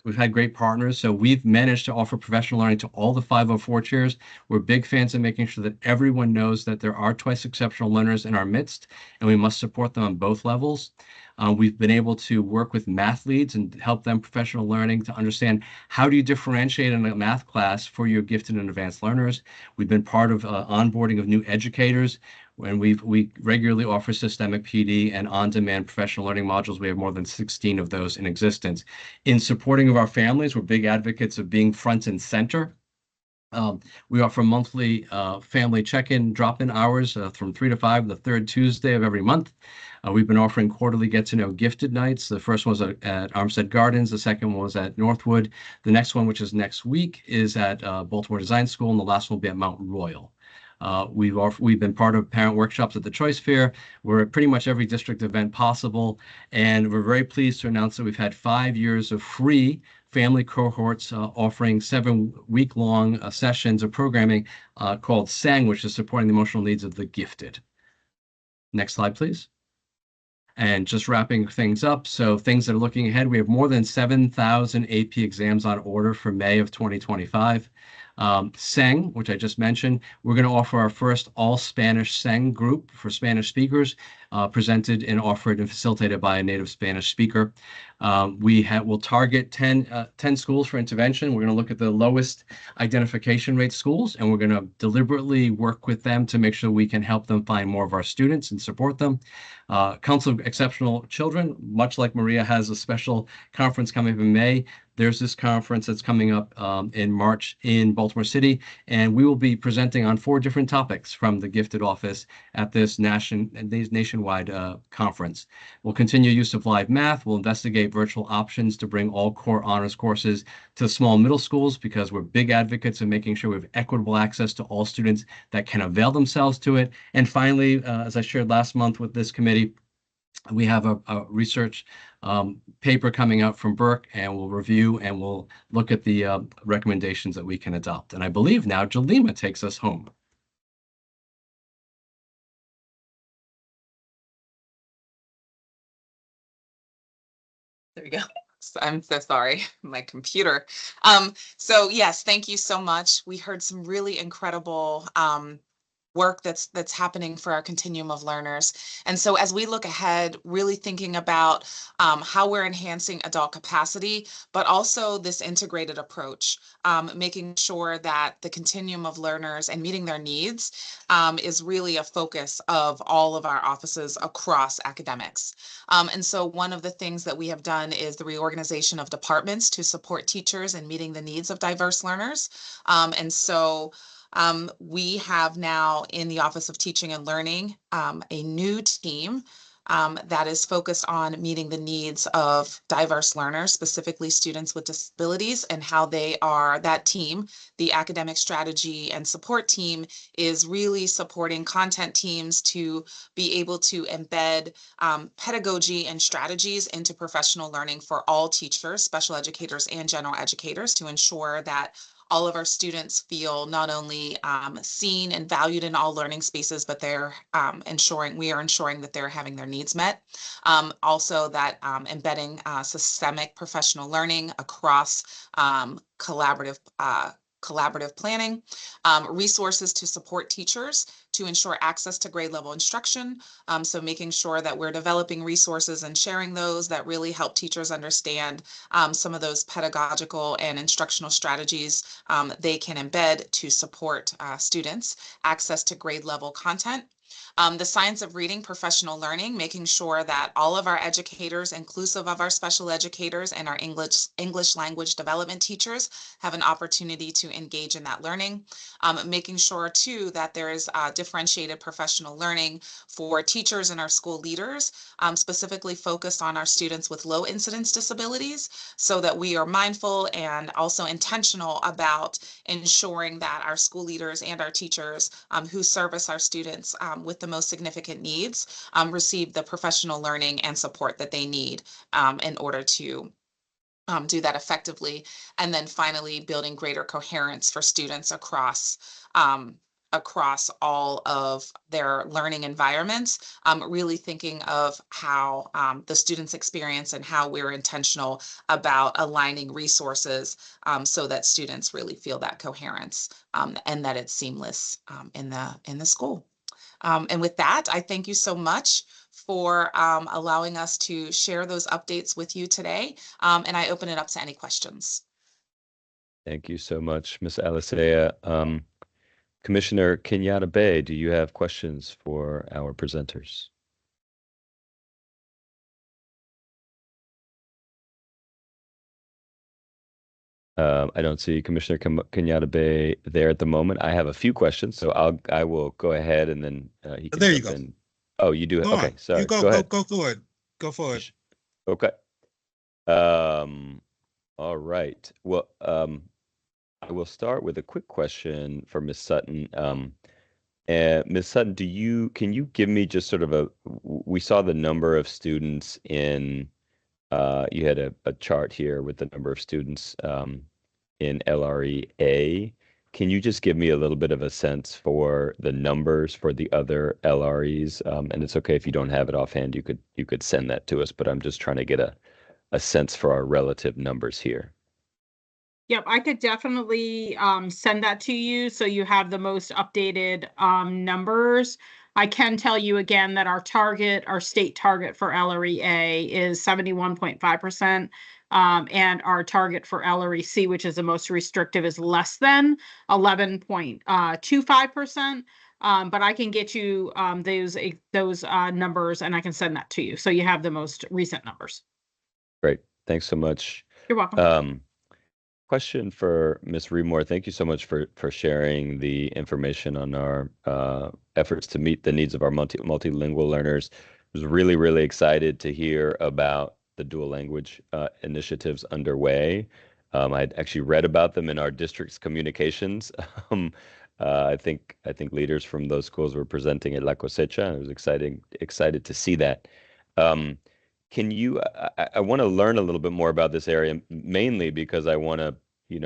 We've had great partners. So we've managed to offer professional learning to all the 504 chairs. We're big fans of making sure that everyone knows that there are twice exceptional learners in our midst, and we must support them on both levels. We've been able to work with math leads and help them professional learning to understand how do you differentiate in a math class for your gifted and advanced learners. We've been part of onboarding of new educators. When we regularly offer systemic PD and on-demand professional learning modules. We have more than 16 of those in existence. In supporting of our families, we're big advocates of being front and center. We offer monthly family check-in, drop-in hours from 3 to 5, the 3rd Tuesday of every month. We've been offering quarterly get-to-know gifted nights. The first one was at Armstead Gardens. The second one was at Northwood. The next one, which is next week, is at Baltimore Design School, and the last one will be at Mount Royal. We've been part of parent workshops at the Choice Fair. We're at pretty much every district event possible, and we're very pleased to announce that we've had 5 years of free family cohorts offering 7-week-long sessions of programming called SANG, which is supporting the emotional needs of the gifted. Next slide, please. And just wrapping things up, so things that are looking ahead, we have more than 7,000 AP exams on order for May of 2025. SENG, which I just mentioned, we're going to offer our first all-Spanish SENG group for Spanish speakers, presented and offered and facilitated by a native Spanish speaker. We'll target 10 schools for intervention. We're going to look at the lowest identification rate schools, and we're going to deliberately work with them to make sure we can help them find more of our students and support them. Council of Exceptional Children, much like Maria has a special conference coming up in May, there's this conference that's coming up in March in Baltimore City, and we will be presenting on 4 different topics from the Gifted Office at this nationwide conference. We'll continue use of live math. We'll investigate virtual options to bring all core honors courses to small middle schools, because we're big advocates of making sure we have equitable access to all students that can avail themselves to it. And finally, as I shared last month with this committee, we have a research paper coming out from Burke, and we'll review and we'll look at the recommendations that we can adopt. And I believe now Jalima takes us home. There we go. I'm so sorry, my computer. So yes, thank you so much. We heard some really incredible work that's happening for our continuum of learners. And so as we look ahead, really thinking about how we're enhancing adult capacity, but also this integrated approach, making sure that the continuum of learners and meeting their needs is really a focus of all of our offices across academics. And so one of the things that we have done is the reorganization of departments to support teachers in meeting the needs of diverse learners. And so we have now in the Office of Teaching and Learning a new team that is focused on meeting the needs of diverse learners, specifically students with disabilities, and how that team, the academic strategy and support team, is really supporting content teams to be able to embed pedagogy and strategies into professional learning for all teachers, special educators, and general educators to ensure that all of our students feel not only seen and valued in all learning spaces, but they're we are ensuring that they're having their needs met. Also that embedding systemic professional learning across collaborative planning, resources to support teachers to ensure access to grade level instruction. So making sure that we're developing resources and sharing those that really help teachers understand some of those pedagogical and instructional strategies they can embed to support students, access to grade level content. The science of reading, professional learning, making sure that all of our educators, inclusive of our special educators and our English language development teachers, have an opportunity to engage in that learning. Making sure too that there is differentiated professional learning for teachers and our school leaders, specifically focused on our students with low incidence disabilities, so that we are mindful and also intentional about ensuring that our school leaders and our teachers who service our students with the most significant needs receive the professional learning and support that they need in order to do that effectively. And then finally, building greater coherence for students across all of their learning environments, really thinking of how the students experience and how we're intentional about aligning resources so that students really feel that coherence and that it's seamless in the school. And with that, I thank you so much for allowing us to share those updates with you today. And I open it up to any questions. Thank you so much, Ms. Alisea. Commissioner Kenyatta Bay, do you have questions for our presenters? I don't see Commissioner Kenyatta Bay there at the moment. I have a few questions, so I will go ahead and then he can There you jump go. in. Oh, you do? Go Okay, on. sorry. You Go ahead. go for it. Go for it. Okay. All right. Well, I will start with a quick question for Ms. Sutton. Ms. Sutton, can you give me just sort of we saw the number of students in, you had a chart here with the number of students in LRE-A. Can you just give me a little bit of a sense for the numbers for the other LREs? And it's okay if you don't have it offhand, you could send that to us, but I'm just trying to get a sense for our relative numbers here. Yep, I could definitely send that to you so you have the most updated numbers. I can tell you again that our state target for LRE-A is 71.5%, and our target for LRE-C, which is the most restrictive, is less than 11.25%. But I can get you those numbers and I can send that to you so you have the most recent numbers. Great, thanks so much. You're welcome. Question for Ms. Remore. Thank you so much for sharing the information on our efforts to meet the needs of our multilingual learners. I was really, really excited to hear about the dual language initiatives underway. I'd actually read about them in our district's communications. I think leaders from those schools were presenting at La Cosecha. I was excited to see that. I want to learn a little bit more about this area, mainly because I want to,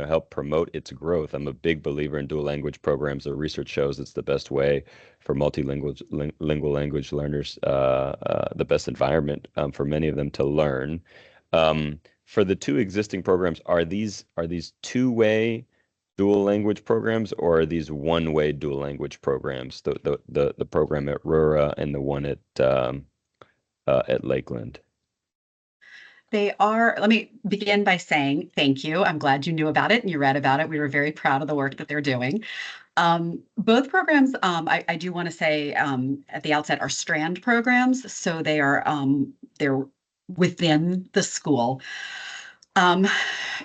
help promote its growth. I'm a big believer in dual language programs. The research shows it's the best way for multilingual language learners, the best environment for many of them to learn. For the two existing programs, are these two-way dual language programs, or are these one-way dual language programs? The program at Rura and the one at Lakeland. They are, let me begin by saying thank you. I'm glad you knew about it and you read about it. We were very proud of the work that they're doing. Both programs, I do want to say at the outset, are strand programs. So they're within the school.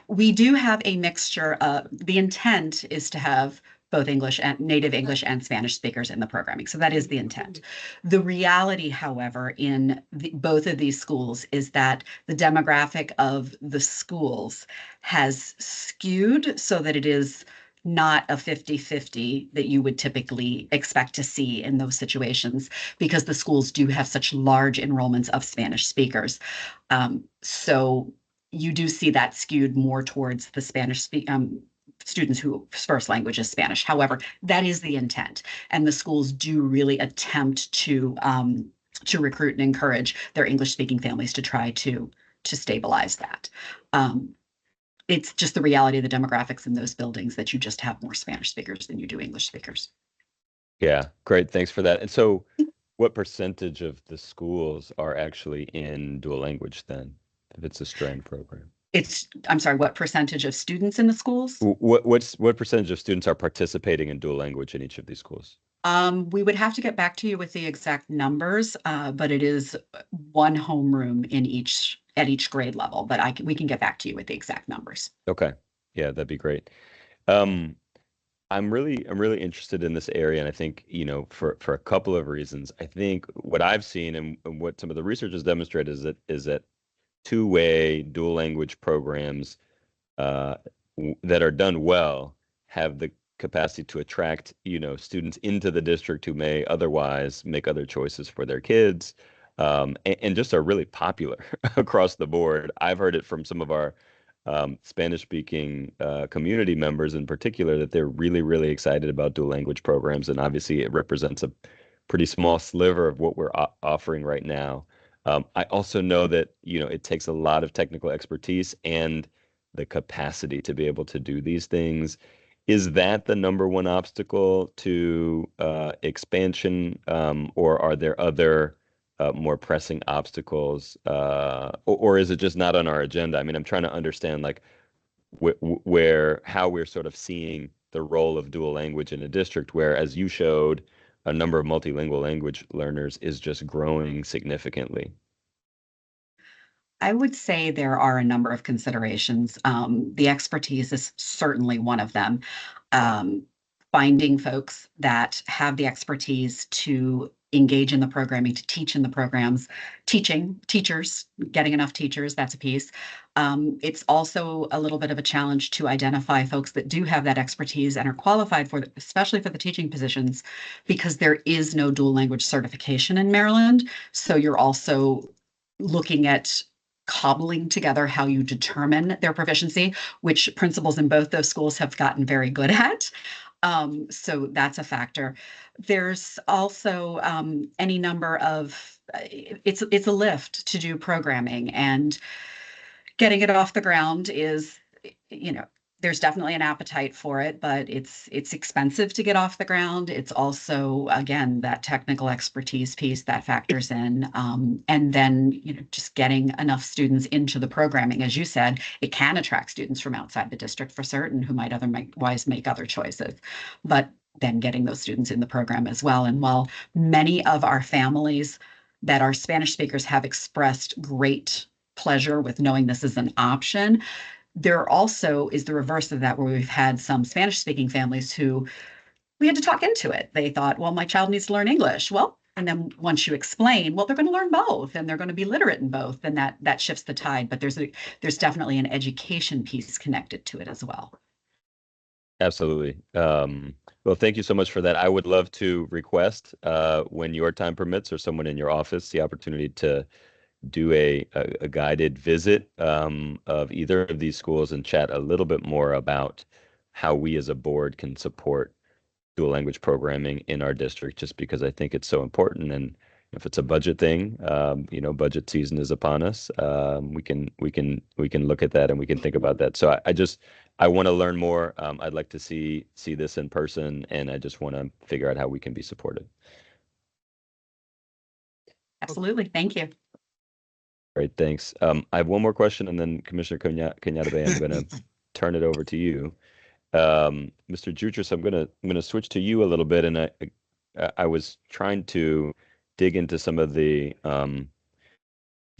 We do have a mixture. The intent is to have both English and native English and Spanish speakers in the programming. So that is the intent. The reality, however, in both of these schools is that the demographic of the schools has skewed so that it is not a 50-50 that you would typically expect to see in those situations, because the schools do have such large enrollments of Spanish speakers. So you do see that skewed more towards the Spanish students whose first language is Spanish. However, that is the intent, and the schools do really attempt to recruit and encourage their English-speaking families to try to stabilize that. It's just the reality of the demographics in those buildings that you just have more Spanish speakers than you do English speakers. Yeah, great. Thanks for that. And so what percentage of the schools are actually in dual language then, if it's a strand program? I'm sorry, what percentage of students in the schools? What percentage of students are participating in dual language in each of these schools? We would have to get back to you with the exact numbers, but it is one homeroom at each grade level, but we can get back to you with the exact numbers. Okay. Yeah, that'd be great. I'm really interested in this area, and I think, for a couple of reasons. I think what I've seen and what some of the research has demonstrated is that two-way dual language programs that are done well have the capacity to attract, students into the district who may otherwise make other choices for their kids, and just are really popular across the board. I've heard it from some of our Spanish-speaking community members in particular that they're really, really excited about dual language programs, and obviously it represents a pretty small sliver of what we're offering right now. I also know that, it takes a lot of technical expertise and the capacity to be able to do these things. Is that the number one obstacle to expansion, or are there other more pressing obstacles, or is it just not on our agenda? I mean, I'm trying to understand like how we're sort of seeing the role of dual language in a district where, as you showed, a number of multilingual language learners is just growing significantly. I would say there are a number of considerations. The expertise is certainly one of them. Finding folks that have the expertise to engage in the programming, to teach in the programs, teachers, getting enough teachers, that's a piece. It's also a little bit of a challenge to identify folks that do have that expertise and are qualified for it, especially for the teaching positions, because there is no dual language certification in Maryland. So you're also looking at cobbling together how you determine their proficiency, which principals in both those schools have gotten very good at. So that's a factor. There's also any number of, it's a lift to do programming, and getting it off the ground is, there's definitely an appetite for it, but it's expensive to get off the ground. It's also, again, that technical expertise piece that factors in. And then, just getting enough students into the programming. As you said, it can attract students from outside the district for certain who might otherwise make other choices, but then getting those students in the program as well. And while many of our families that are Spanish speakers have expressed great pleasure with knowing this is an option, there also is the reverse of that, where we've had some Spanish-speaking families who we had to talk into it. They thought, well, my child needs to learn English. Well, and then once you explain, well, they're going to learn both, and they're going to be literate in both, and that shifts the tide. But there's definitely an education piece connected to it as well. Absolutely. Well, thank you so much for that. I would love to request, when your time permits or someone in your office, the opportunity to do a guided visit of either of these schools and chat a little bit more about how we as a board can support dual language programming in our district, just because I think it's so important. And if it's a budget thing, budget season is upon us. We can look at that and we can think about that. So I want to learn more. I'd like to see this in person, and I just want to figure out how we can be supported. Absolutely. Thank you. Great, thanks. I have one more question, and then Commissioner Kenyatta-Bay, I'm going to turn it over to you. Mr. Jutras, I'm going to switch to you a little bit, and I was trying to dig into some of the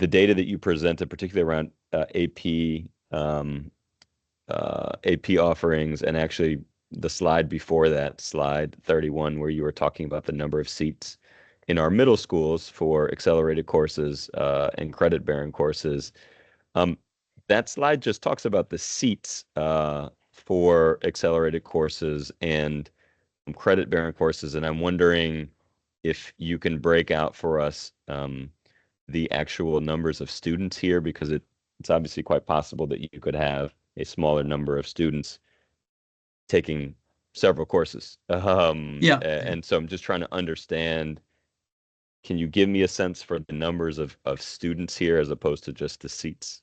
data that you presented, particularly around AP offerings, and actually the slide before that, slide 31, where you were talking about the number of seats in our middle schools for accelerated courses and credit-bearing courses. That slide just talks about the seats for accelerated courses and credit-bearing courses, and I'm wondering if you can break out for us the actual numbers of students here, because it's obviously quite possible that you could have a smaller number of students taking several courses. And so I'm just trying to understand, can you give me a sense for the numbers of students here as opposed to just the seats?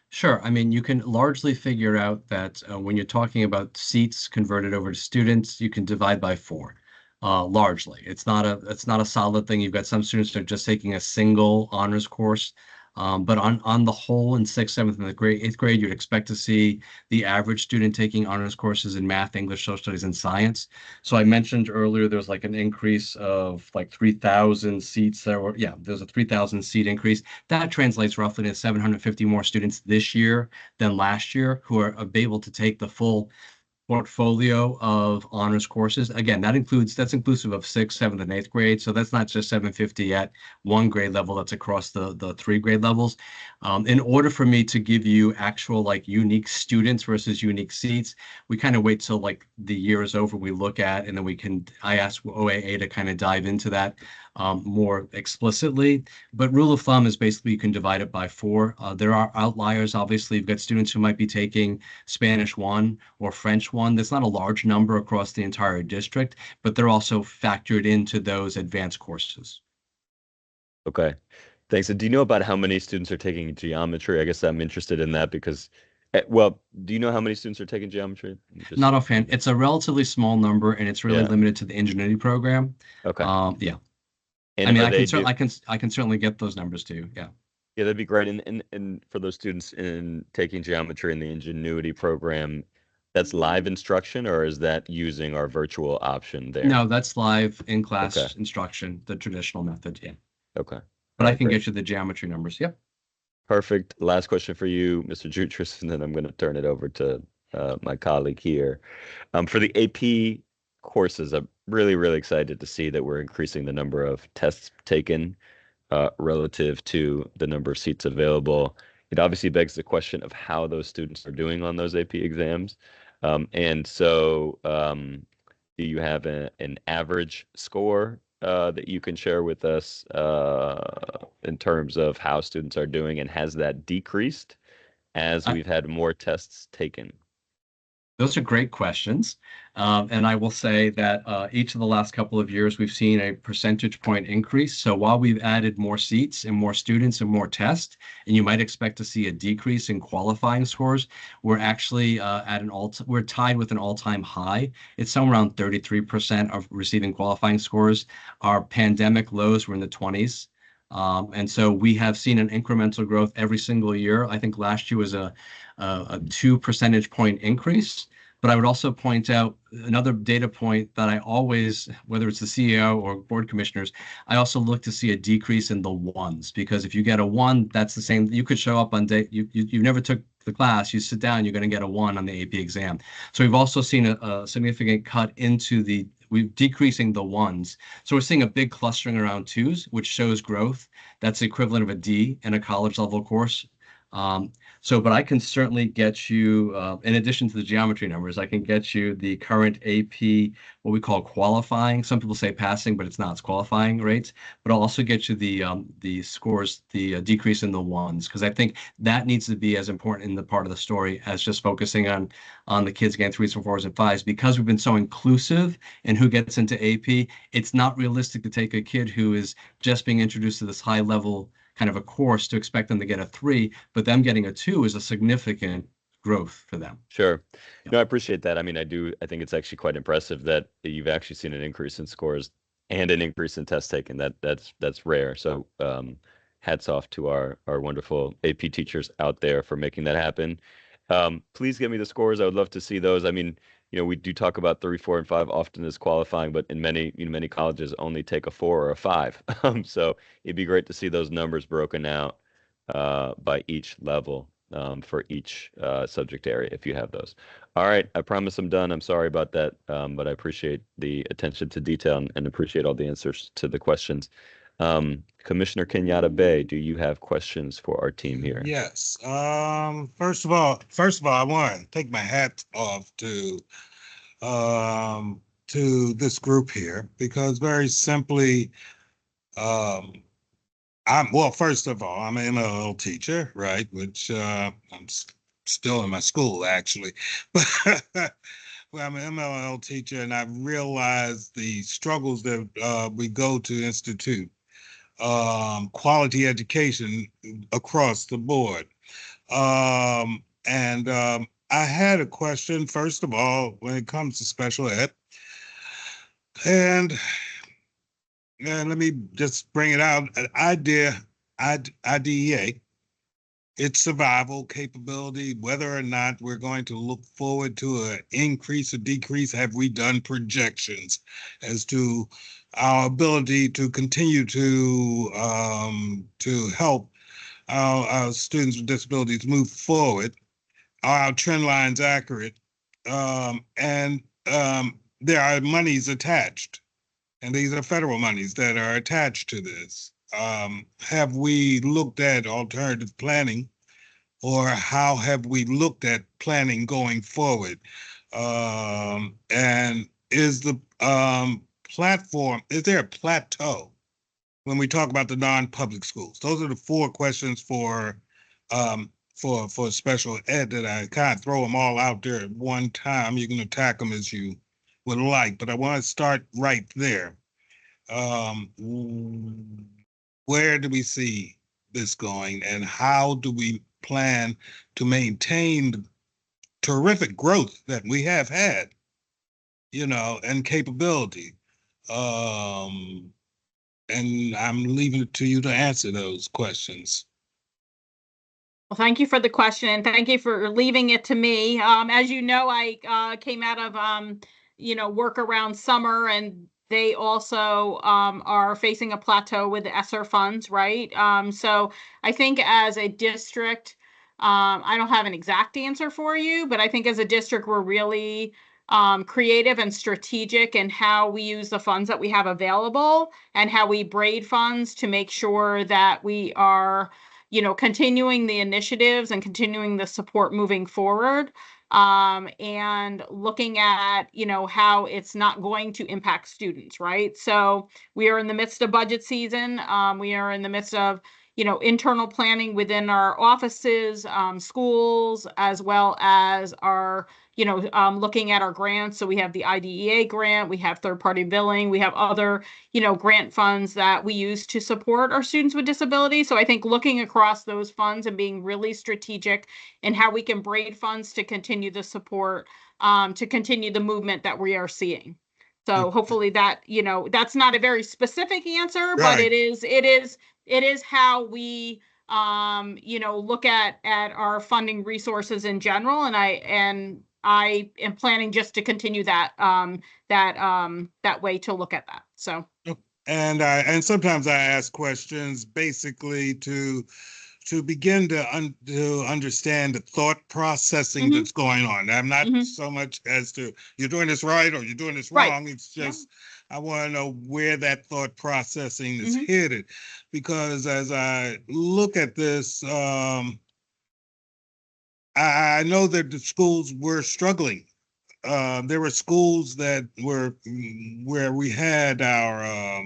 Sure. I mean, you can largely figure out that when you're talking about seats converted over to students, you can divide by 4. Largely, it's not a solid thing. You've got some students that are just taking a single honors course, but on the whole, in 6th, 7th, and 8th grade, you'd expect to see the average student taking honors courses in math, English, social studies, and science. So I mentioned earlier there's like an increase of like 3,000 seats. There's a 3,000 seat increase. That translates roughly to 750 more students this year than last year who are able to take the full portfolio of honors courses. Again, that's inclusive of 6th, 7th, and 8th grade. So that's not just 750 at one grade level, that's across the 3 grade levels. In order for me to give you actual like unique students versus unique seats, we kind of wait till like the year is over, we look at, and then I ask OAA to kind of dive into that more explicitly. But rule of thumb is basically you can divide it by 4. There are outliers. Obviously, you've got students who might be taking Spanish 1 or French 1. That's not a large number across the entire district, but they're also factored into those advanced courses. Okay, thanks. And do you know about how many students are taking geometry? I guess I'm interested in that because, do you know how many students are taking geometry? Not offhand. It's a relatively small number, and it's really limited to the ingenuity program. Okay. Yeah. And I mean, I can certainly get those numbers to you. Yeah. Yeah, that'd be great. And for those students in taking geometry in the Ingenuity program, that's live instruction, or is that using our virtual option there? No, that's live in class instruction, the traditional method. Yeah. Okay. But I can get you the geometry numbers. Yep. Perfect. Last question for you, Mr. Jutras, and then I'm going to turn it over to my colleague here. For the AP courses, I'm really, really excited to see that we're increasing the number of tests taken relative to the number of seats available. It obviously begs the question of how those students are doing on those AP exams. And so do you have an average score that you can share with us in terms of how students are doing, and has that decreased as we've had more tests taken? Those are great questions. And I will say that each of the last couple of years, we've seen a percentage point increase. So while we've added more seats and more students and more tests, and you might expect to see a decrease in qualifying scores, we're actually we're tied with an all-time high. It's somewhere around 33% of receiving qualifying scores. Our pandemic lows were in the 20s. And so we have seen an incremental growth every single year. I think last year was a 2 percentage point increase. But I would also point out another data point that I always, whether it's the CEO or board commissioners, I also look to see a decrease in the 1s, because if you get a 1, that's the same. You could show up on day, you never took the class, you sit down, you're going to get a 1 on the AP exam. So we've also seen a significant cut into we're decreasing the 1s. So we're seeing a big clustering around 2s, which shows growth. That's the equivalent of a D in a college level course. But I can certainly get you, in addition to the geometry numbers, I can get you the current AP, what we call qualifying. Some people say passing, but it's not, it's qualifying rates. But I'll also get you the scores, the decrease in the 1s, because I think that needs to be as important in the part of the story as just focusing on the kids getting 3s and 4s and 5s. Because we've been so inclusive in who gets into AP, it's not realistic to take a kid who is just being introduced to this high level kind of a course to expect them to get a 3, but them getting a 2 is a significant growth for them. Sure. No, I appreciate that. I mean, I think it's actually quite impressive that you've actually seen an increase in scores and an increase in tests taken. That's rare. So hats off to our wonderful AP teachers out there for making that happen. Please give me the scores. I would love to see those. I mean, we do talk about 3, 4, and 5 often as qualifying, but in many colleges only take a 4 or a 5. So it'd be great to see those numbers broken out by each level. for each subject area if you have those. All right, I promise I'm done. I'm sorry about that, but I appreciate the attention to detail and appreciate all the answers to the questions. Commissioner Kenyatta Bay, do you have questions for our team here? Yes. First of all, I want to take my hat off to this group here because very simply, first of all, I'm an MLL teacher, right? Which I'm still in my school actually, but well, I'm an MLL teacher, and I've realized the struggles that we go to institute. Quality education across the board. I had a question, first of all, when it comes to special ed. And let me just bring it out. IDEA, its survival capability, whether or not we're going to look forward to an increase or decrease, have we done projections as to our ability to continue to help our students with disabilities move forward? Are our trend lines accurate? There are monies attached, and these are federal monies that are attached to this. Have we looked at alternative planning, or how have we looked at planning going forward? And is the platform, is there a plateau when we talk about the non-public schools? Those are the 4 questions for special ed that I kind of throw them all out there at one time. You can attack them as you would like, but I want to start right there. Where do we see this going, and how do we plan to maintain the terrific growth that we have had, and capability? And I'm leaving it to you to answer those questions. Well, thank you for the question, and thank you for leaving it to me. As you know, I came out of work around summer, and they also are facing a plateau with the ESSER funds, right? So I think as a district, I don't have an exact answer for you, but I think as a district, we're really creative and strategic in how we use the funds that we have available and how we braid funds to make sure that we are continuing the initiatives and continuing the support moving forward, and looking at, how it's not going to impact students, right? So we are in the midst of budget season. We are in the midst of, internal planning within our offices, schools, as well as our, looking at our grants. So we have the IDEA grant, we have third-party billing, we have other, grant funds that we use to support our students with disabilities. So I think looking across those funds and being really strategic in how we can braid funds to continue the support, to continue the movement that we are seeing. So hopefully that, that's not a very specific answer, but Right. it is how we look at our funding resources in general, and I am planning just to continue that way to look at that. So. And sometimes I ask questions basically to begin to understand the thought processing that's going on. I'm not so much as to you're doing this right or you're doing this wrong. It's just I want to know where that thought processing is headed, because as I look at this, I know that the schools were struggling. There were schools that were where we had our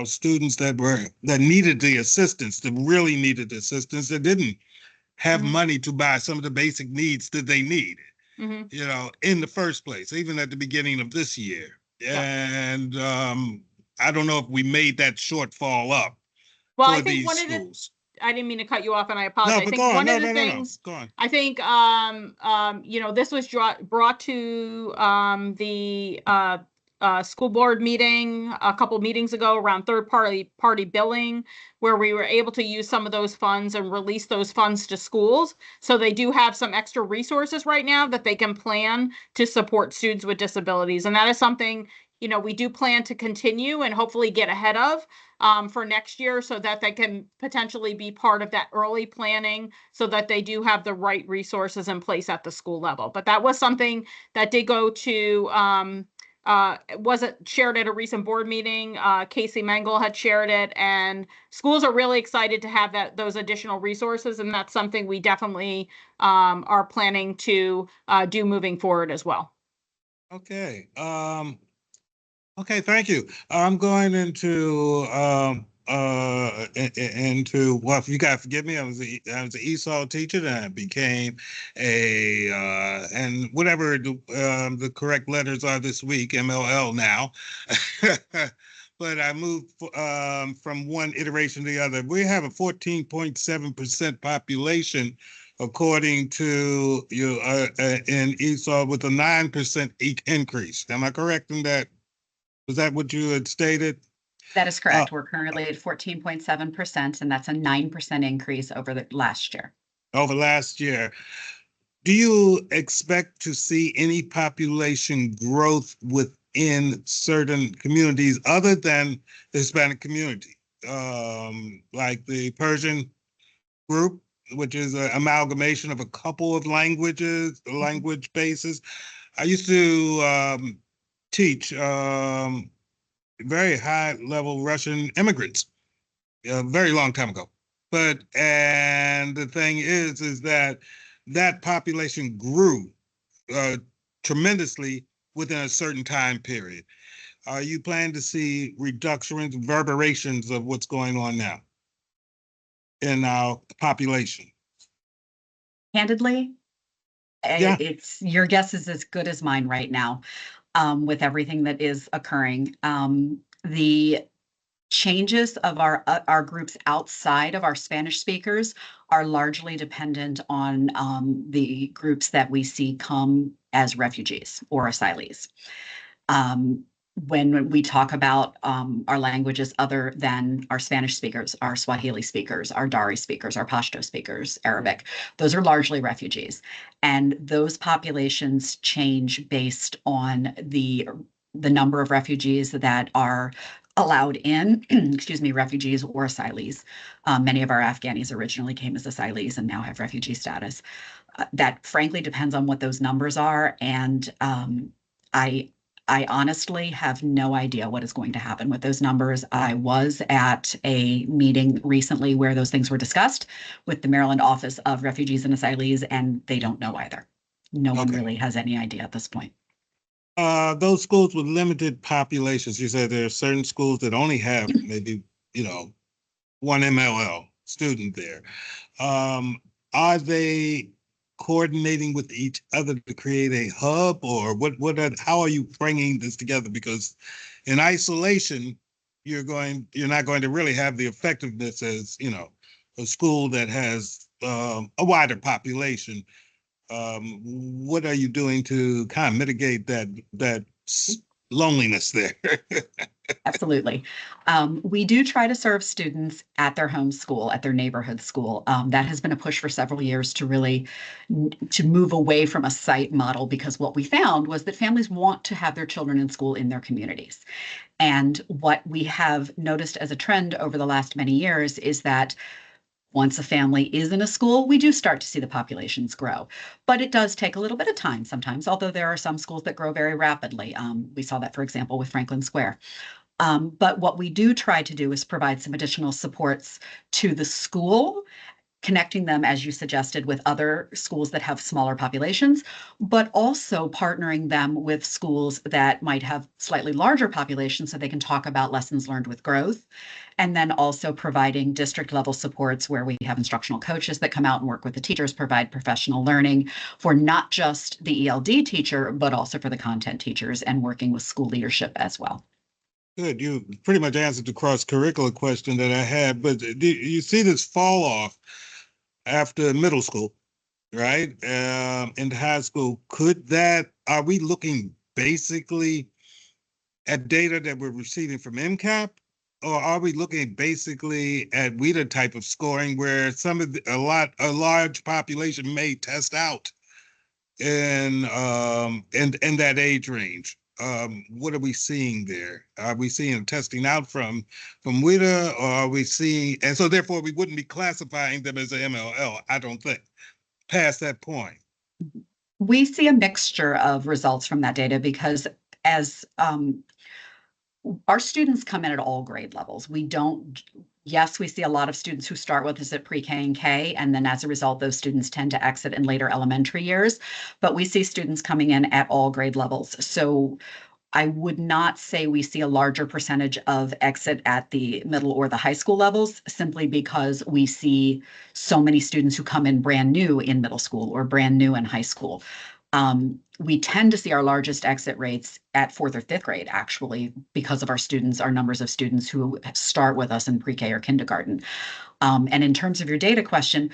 students that needed the assistance, that really needed the assistance, that didn't have money to buy some of the basic needs that they needed, in the first place, even at the beginning of this year. And I don't know if we made that shortfall up for these schools. I didn't mean to cut you off, and I apologize. No, but go on. Go on. I think, this was brought to the school board meeting a couple meetings ago around third-party billing, where we were able to use some of those funds and release those funds to schools. So they do have some extra resources right now that they can plan to support students with disabilities. And that is something, we do plan to continue and hopefully get ahead of for next year so that they can potentially be part of that early planning so that they do have the right resources in place at the school level. But that was something that did go to wasn't shared at a recent board meeting. Casey Mengel had shared it, and schools are really excited to have those additional resources, and that's something we definitely are planning to do moving forward as well. Okay. Okay, thank you. I'm going into well, if you guys forgive me, I was an ESOL teacher, and I became a and whatever the correct letters are this week, MLL now. But I moved from one iteration to the other. We have a 14.7% population, according to you in ESOL, with a 9% increase. Am I correct in that? Was that what you had stated? That is correct. We're currently at 14.7%, and that's a 9% increase over the last year. Over last year. Do you expect to see any population growth within certain communities other than the Hispanic community? Like the Persian group, which is an amalgamation of a couple of languages, language bases. I used to teach very high level Russian immigrants a very long time ago. And the thing is that population grew tremendously within a certain time period. Are you planning to see reductions, reverberations of what's going on now in our population? Candidly, Yeah. it's your guess is as good as mine right now. With everything that is occurring, the changes of our groups outside of our Spanish speakers are largely dependent on the groups that we see come as refugees or asylees. When we talk about our languages other than our Spanish speakers, our Swahili speakers, our Dari speakers, our Pashto speakers, Arabic, those are largely refugees. And those populations change based on the number of refugees that are allowed in, excuse me, refugees or asylees. Many of our Afghanis originally came as asylees and now have refugee status. That frankly depends on what those numbers are. And I honestly have no idea what is going to happen with those numbers. I was at a meeting recently where those things were discussed with the Maryland Office of Refugees and Asylees, and they don't know either. No one really has any idea at this point. Those schools with limited populations, you said there are certain schools that only have maybe, one MLL student there. Are they coordinating with each other to create a hub, or how are you bringing this together? Because in isolation, you're not going to really have the effectiveness as, a school that has a wider population. What are you doing to kind of mitigate that loneliness there? Absolutely. We do try to serve students at their home school, at their neighborhood school. That has been a push for several years to really to move away from a site model, because what we found was that families want to have their children in school in their communities. And what we have noticed as a trend over the last many years is that once a family is in a school, we do start to see the populations grow. But it does take a little bit of time sometimes, although there are some schools that grow very rapidly. We saw that, for example, with Franklin Square. But what we do try to do is provide some additional supports to the school, connecting them, as you suggested, with other schools that have smaller populations, but also partnering them with schools that might have slightly larger populations so they can talk about lessons learned with growth. And then also providing district level supports where we have instructional coaches that come out and work with the teachers, provide professional learning for not just the ELD teacher, but also for the content teachers, and working with school leadership as well. Good. You pretty much answered the cross-curricular question that I had, but do you see this fall off after middle school, right? Into high school? Are we looking basically at data that we're receiving from MCAP, or are we looking basically at WIDA type of scoring where a large population may test out in that age range? what are we seeing there? Are we seeing testing out from WIDA, or are we seeing, and so therefore we wouldn't be classifying them as a MLL, I don't think, past that point. We see a mixture of results from that data because as our students come in at all grade levels. Yes, we see a lot of students who start with us at pre-K and K, and then as a result, those students tend to exit in later elementary years, but we see students coming in at all grade levels. So I would not say we see a larger percentage of exit at the middle or the high school levels, simply because we see so many students who come in brand new in middle school or brand new in high school. We tend to see our largest exit rates at 4th or 5th grade, actually, because of our numbers of students who start with us in pre-K or kindergarten. And in terms of your data question,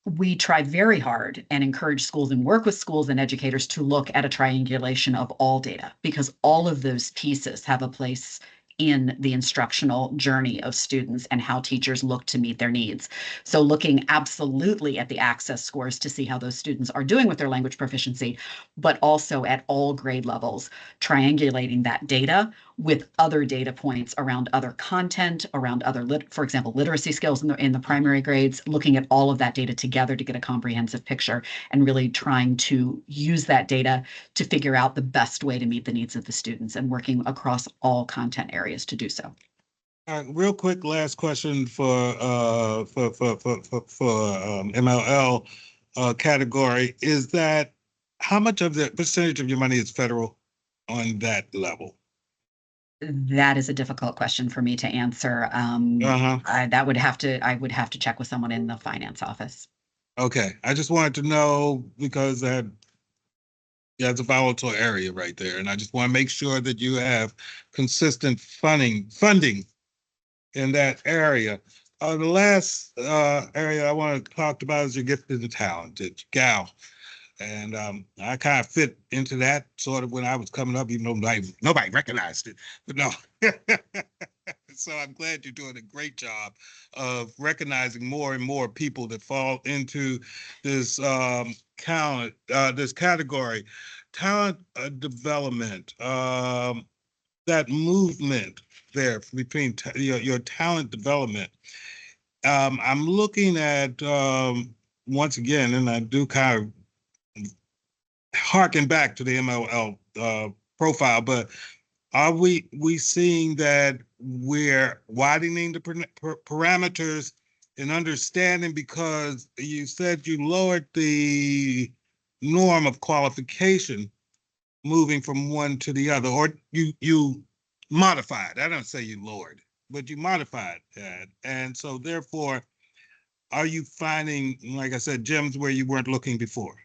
we try very hard and encourage schools and work with schools and educators to look at a triangulation of all data, because all of those pieces have a place in the instructional journey of students and how teachers look to meet their needs. So looking absolutely at the access scores to see how those students are doing with their language proficiency, but also at all grade levels, triangulating that data with other data points around other content, around other, for example, literacy skills in the primary grades, looking at all of that data together to get a comprehensive picture and really trying to use that data to figure out the best way to meet the needs of the students and working across all content areas to do so. Real quick, last question for MLL category is that how much of the percentage of your money is federal on that level? That is a difficult question for me to answer. I would have to check with someone in the finance office. Okay, I just wanted to know because that's a volatile area right there, and I just want to make sure that you have consistent funding in that area. The last area I want to talk about is your gifted and talented, GAL. And I kind of fit into that sort of when I was coming up, even though nobody recognized it. But no. So I'm glad you're doing a great job of recognizing more and more people that fall into this this category. Talent development, that movement there between your talent development. I'm looking at, once again, and I do kind of harken back to the MLL profile, but are we seeing that we're widening the parameters in understanding, because you said you lowered the norm of qualification moving from one to the other, or you modified. I don't say you lowered, but you modified that. And so therefore, are you finding, like I said, gems where you weren't looking before?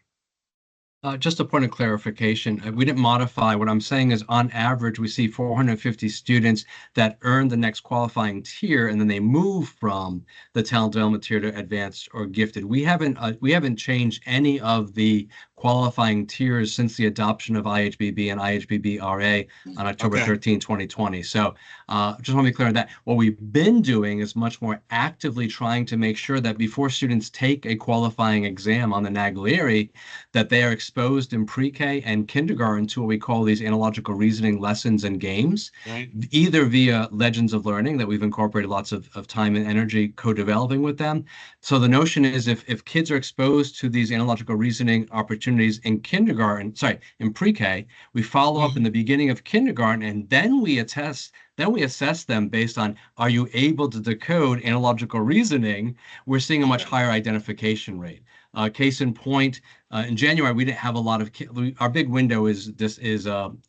Just a point of clarification. We didn't modify. What I'm saying is, on average, we see 450 students that earn the next qualifying tier, and then they move from the talent development tier to advanced or gifted. We haven't changed any of the qualifying tiers since the adoption of IHBB and IHBB-RA on October 13, 2020. So just want to be clear on that. What we've been doing is much more actively trying to make sure that before students take a qualifying exam on the NAGLERI, that they are exposed in pre-K and kindergarten to what we call these analogical reasoning lessons and games, either via Legends of Learning that we've incorporated lots of time and energy co-developing with them. So the notion is, if kids are exposed to these analogical reasoning opportunities in pre-K, we follow up in the beginning of kindergarten, and then we assess them based on, are you able to decode analogical reasoning? We're seeing a much higher identification rate. Case in point, in January, we didn't have a lot of our big window is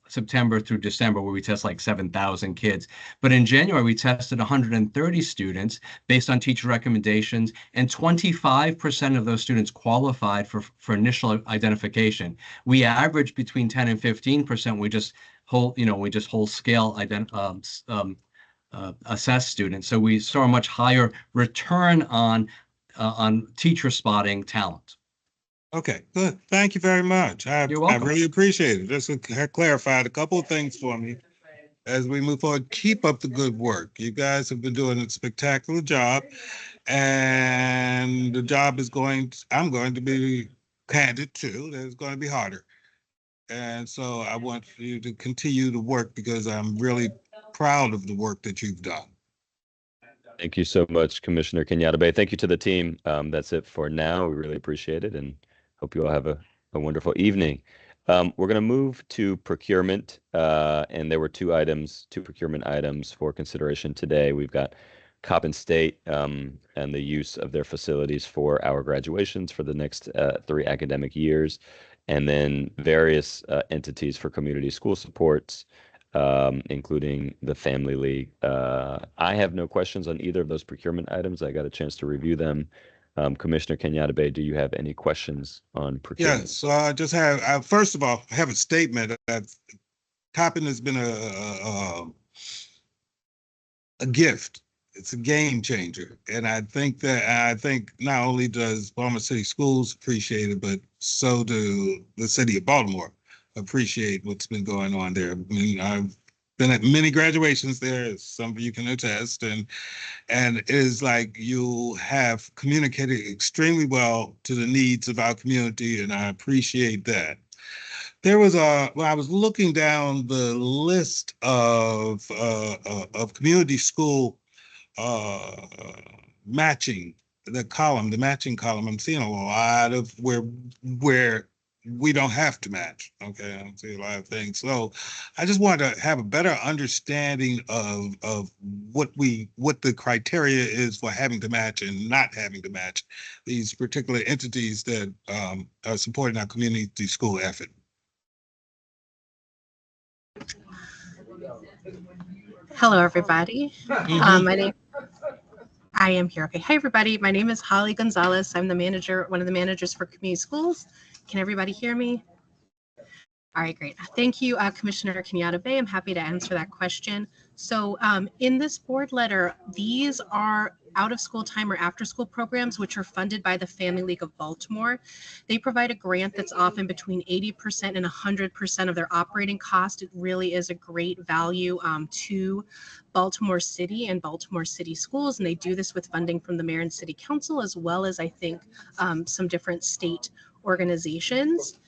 September through December, where we test like 7,000 kids. But in January, we tested 130 students based on teacher recommendations, and 25% of those students qualified for initial identification. We averaged between 10 and 15%. We just whole scale assess students. So we saw a much higher return on teacher spotting talent. Okay, good. Thank you very much. You're welcome. I really appreciate it. This clarified a couple of things for me as we move forward. Keep up the good work. You guys have been doing a spectacular job, and the job is I'm going to be candid too, it's going to be harder. And so I want you to continue to work because I'm really proud of the work that you've done. Thank you so much, Commissioner Kenyatta Bay. Thank you to the team. That's it for now. We really appreciate it and hope you all have a wonderful evening. We're going to move to procurement, and there were two procurement items for consideration today. We've got Coppin State and the use of their facilities for our graduations for the next 3 academic years, and then various entities for community school supports, including the Family League. I have no questions on either of those procurement items. I got a chance to review them. Commissioner Kenyatta Bay, do you have any questions on procurement? Yes, so I just have, first of all, I have a statement that Coppin has been a gift. It's a game changer. And I think not only does Baltimore City Schools appreciate it, but so do the city of Baltimore appreciate what's been going on there. I mean, I've been at many graduations there, as some of you can attest, and it is like you have communicated extremely well to the needs of our community, and I appreciate that. There was when I was looking down the list of community school matching, the matching column, I'm seeing a lot of where we don't have to match. Okay, I see a lot of things. So I just wanted to have a better understanding of what the criteria is for having to match and not having to match these particular entities that are supporting our community school effort. Hello, everybody. I am here. Okay. Hi, everybody. My name is Holly Gonzalez. I'm one of the managers for community schools. Can everybody hear me? All right, great. Thank you, Commissioner Kenyatta Bay. I'm happy to answer that question. So in this board letter, these are out of school time or after school programs, which are funded by the Family League of Baltimore. They provide a grant that's often between 80% and 100% of their operating cost. It really is a great value to Baltimore City and Baltimore City schools. And they do this with funding from the mayor and city council, as well as, I think, some different state organizations.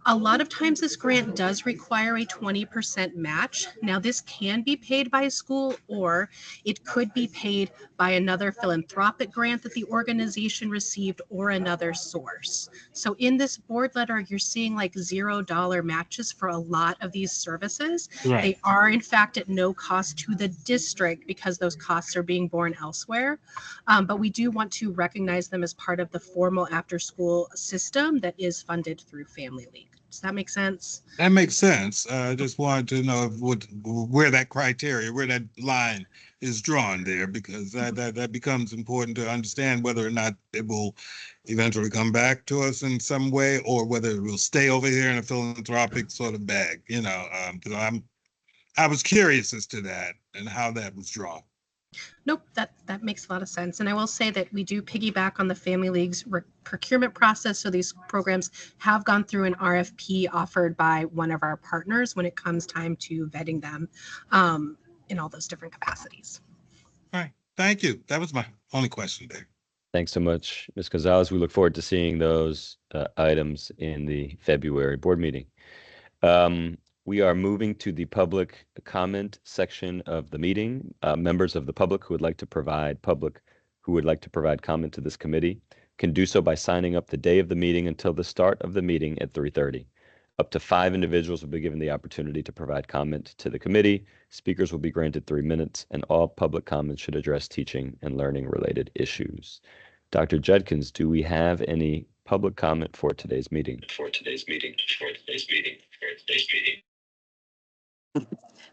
A lot of times this grant does require a 20% match. Now this can be paid by a school, or it could be paid by another philanthropic grant that the organization received or another source. So in this board letter, you're seeing like $0 matches for a lot of these services. Right. They are in fact at no cost to the district because those costs are being borne elsewhere. But we do want to recognize them as part of the formal after school system that is funded through Family League. Does that make sense? That makes sense. I just wanted to know where that line is drawn there, because that becomes important to understand whether or not it will eventually come back to us in some way, or whether it will stay over here in a philanthropic sort of bag. You know, because I was curious as to that and how that was drawn. Nope, that makes a lot of sense. And I will say that we do piggyback on the Family League's procurement process. So these programs have gone through an RFP offered by one of our partners when it comes time to vetting them in all those different capacities. All right, thank you. That was my only question there. Thanks so much, Ms. Gonzalez. We look forward to seeing those items in the February board meeting. We are moving to the public comment section of the meeting. Members of the public who would like to provide comment to this committee can do so by signing up the day of the meeting until the start of the meeting at 3:30. Up to 5 individuals will be given the opportunity to provide comment to the committee. Speakers will be granted 3 minutes, and all public comments should address teaching and learning related issues. Dr. Judkins, do we have any public comment for today's meeting?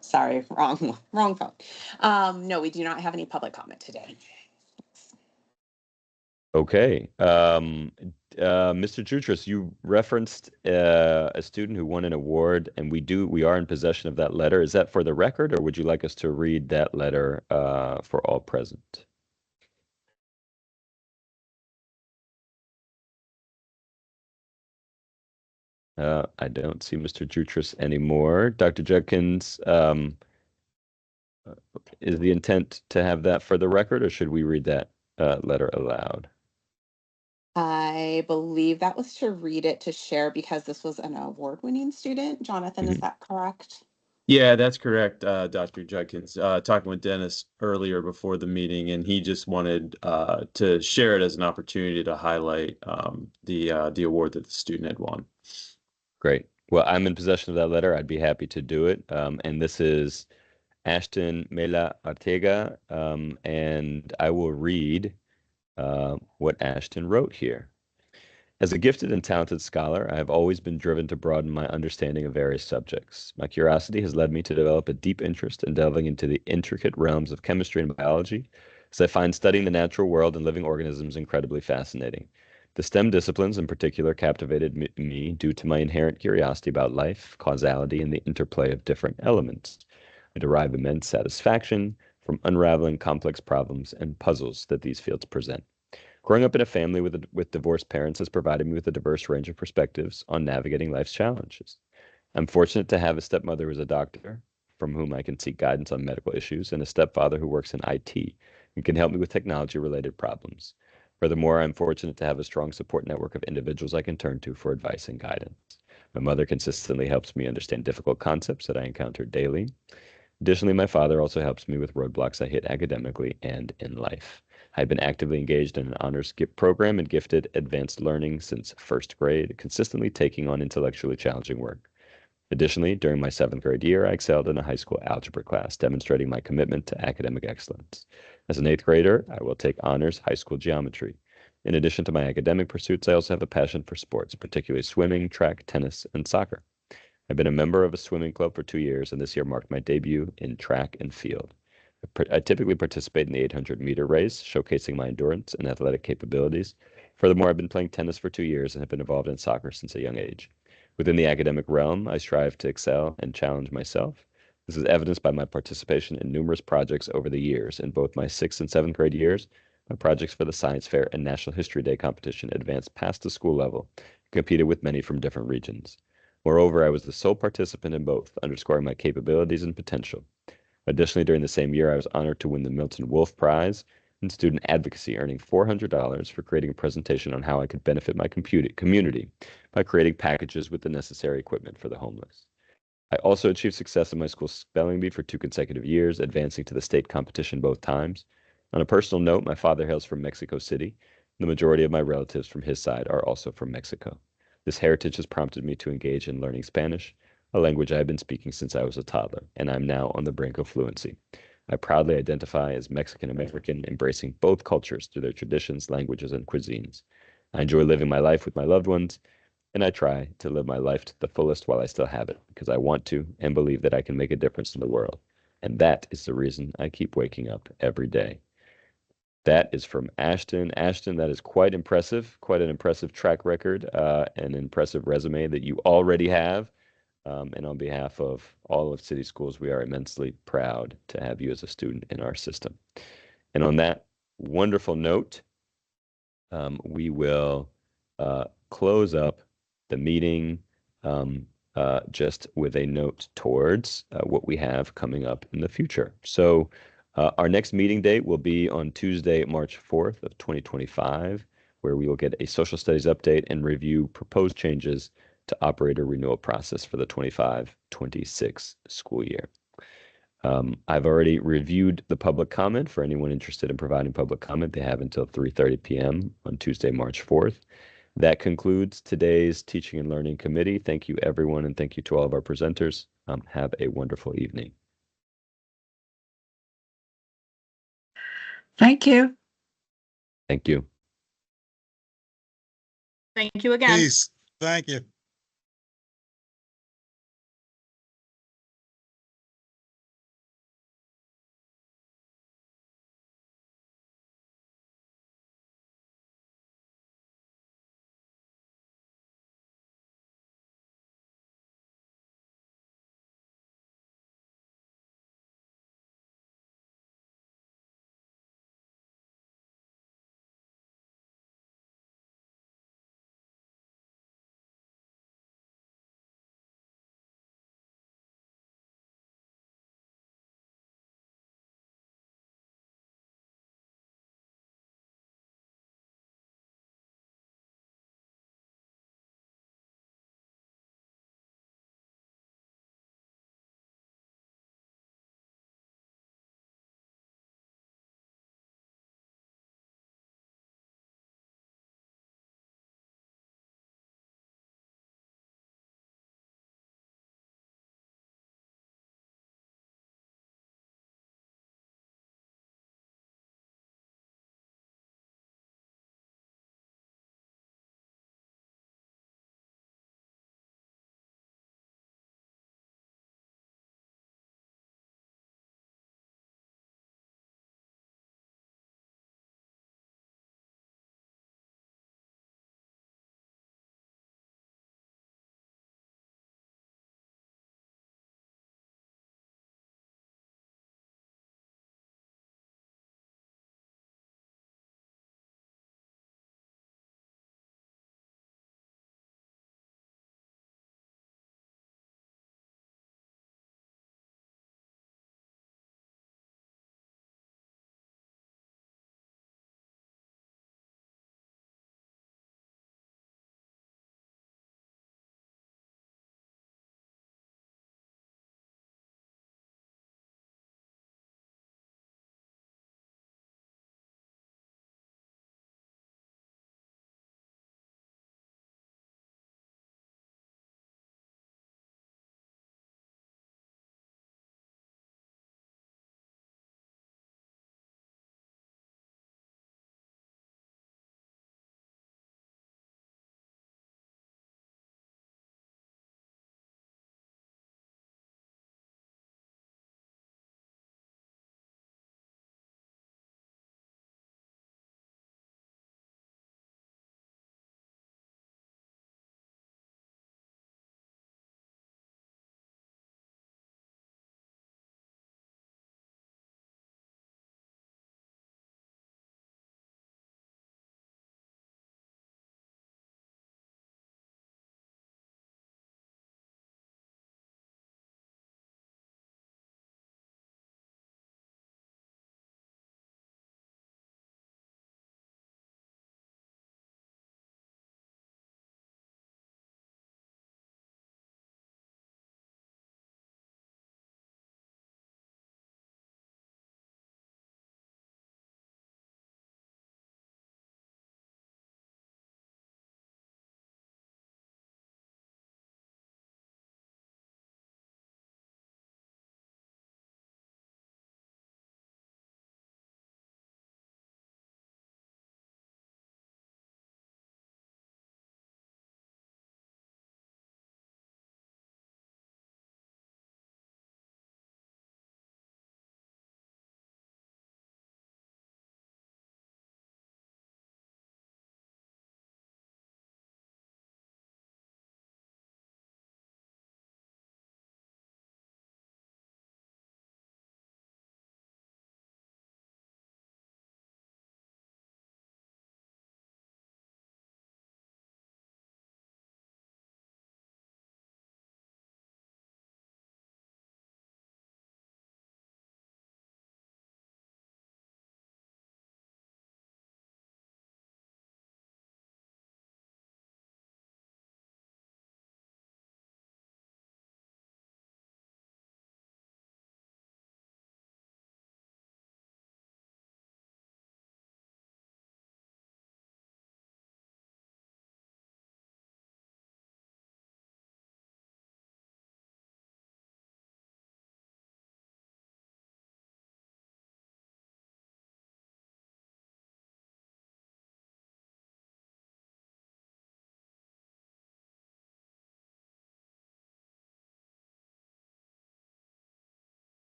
Sorry, wrong phone. No, we do not have any public comment today. Okay. Mr. Jutras, you referenced a student who won an award, and we are in possession of that letter. Is that for the record, or would you like us to read that letter for all present? I don't see Mr. Jutras anymore. Dr. Judkins, is the intent to have that for the record, or should we read that letter aloud? I believe that was to read it to share because this was an award-winning student. Jonathan, is that correct? Yeah, that's correct, Dr. Judkins. Talking with Dennis earlier before the meeting, and he just wanted to share it as an opportunity to highlight the award that the student had won. Great. Well, I'm in possession of that letter. I'd be happy to do it. And this is Ashton Mela Ortega, and I will read what Ashton wrote here. As a gifted and talented scholar, I have always been driven to broaden my understanding of various subjects. My curiosity has led me to develop a deep interest in delving into the intricate realms of chemistry and biology, as I find studying the natural world and living organisms incredibly fascinating. The STEM disciplines in particular captivated me due to my inherent curiosity about life, causality, and the interplay of different elements. I derive immense satisfaction from unraveling complex problems and puzzles that these fields present. Growing up in a family with divorced parents has provided me with a diverse range of perspectives on navigating life's challenges. I'm fortunate to have a stepmother who is a doctor, from whom I can seek guidance on medical issues, and a stepfather who works in IT and can help me with technology-related problems. Furthermore, I'm fortunate to have a strong support network of individuals I can turn to for advice and guidance. My mother consistently helps me understand difficult concepts that I encounter daily. Additionally, my father also helps me with roadblocks I hit academically and in life. I've been actively engaged in an honors program in gifted advanced learning since first grade, consistently taking on intellectually challenging work. Additionally, during my 7th grade year, I excelled in a high school algebra class, demonstrating my commitment to academic excellence. As an 8th grader, I will take honors high school geometry. In addition to my academic pursuits, I also have a passion for sports, particularly swimming, track, tennis, and soccer. I've been a member of a swimming club for 2 years, and this year marked my debut in track and field. I typically participate in the 800-meter race, showcasing my endurance and athletic capabilities. Furthermore, I've been playing tennis for 2 years and have been involved in soccer since a young age. Within the academic realm, I strive to excel and challenge myself. This is evidenced by my participation in numerous projects over the years. In both my 6th and 7th grade years, my projects for the Science Fair and National History Day competition advanced past the school level and competed with many from different regions. Moreover, I was the sole participant in both, underscoring my capabilities and potential. Additionally, during the same year, I was honored to win the Milton Wolf Prize in Student Advocacy, earning $400 for creating a presentation on how I could benefit my community by creating packages with the necessary equipment for the homeless. I also achieved success in my school spelling bee for 2 consecutive years, advancing to the state competition both times. On a personal note, my father hails from Mexico City. The majority of my relatives from his side are also from Mexico. This heritage has prompted me to engage in learning Spanish, a language I have been speaking since I was a toddler, and I'm now on the brink of fluency. I proudly identify as Mexican American, embracing both cultures through their traditions, languages, and cuisines. I enjoy living my life with my loved ones, and I try to live my life to the fullest while I still have it, because I want to and believe that I can make a difference in the world. And that is the reason I keep waking up every day. That is from Ashton. Ashton, that is quite impressive, quite an impressive track record, an impressive resume that you already have. And on behalf of all of City Schools, we are immensely proud to have you as a student in our system. And on that wonderful note, we will close up the meeting just with a note towards what we have coming up in the future. So our next meeting date will be on Tuesday, March 4th of 2025, where we will get a social studies update and review proposed changes to operator renewal process for the 25-26 school year. I've already reviewed the public comment. For anyone interested in providing public comment, they have until 3:30 p.m. on Tuesday, March 4th. That concludes today's Teaching and Learning Committee. Thank you, everyone, and thank you to all of our presenters. Have a wonderful evening. Thank you. Thank you. Thank you again. Peace. Thank you.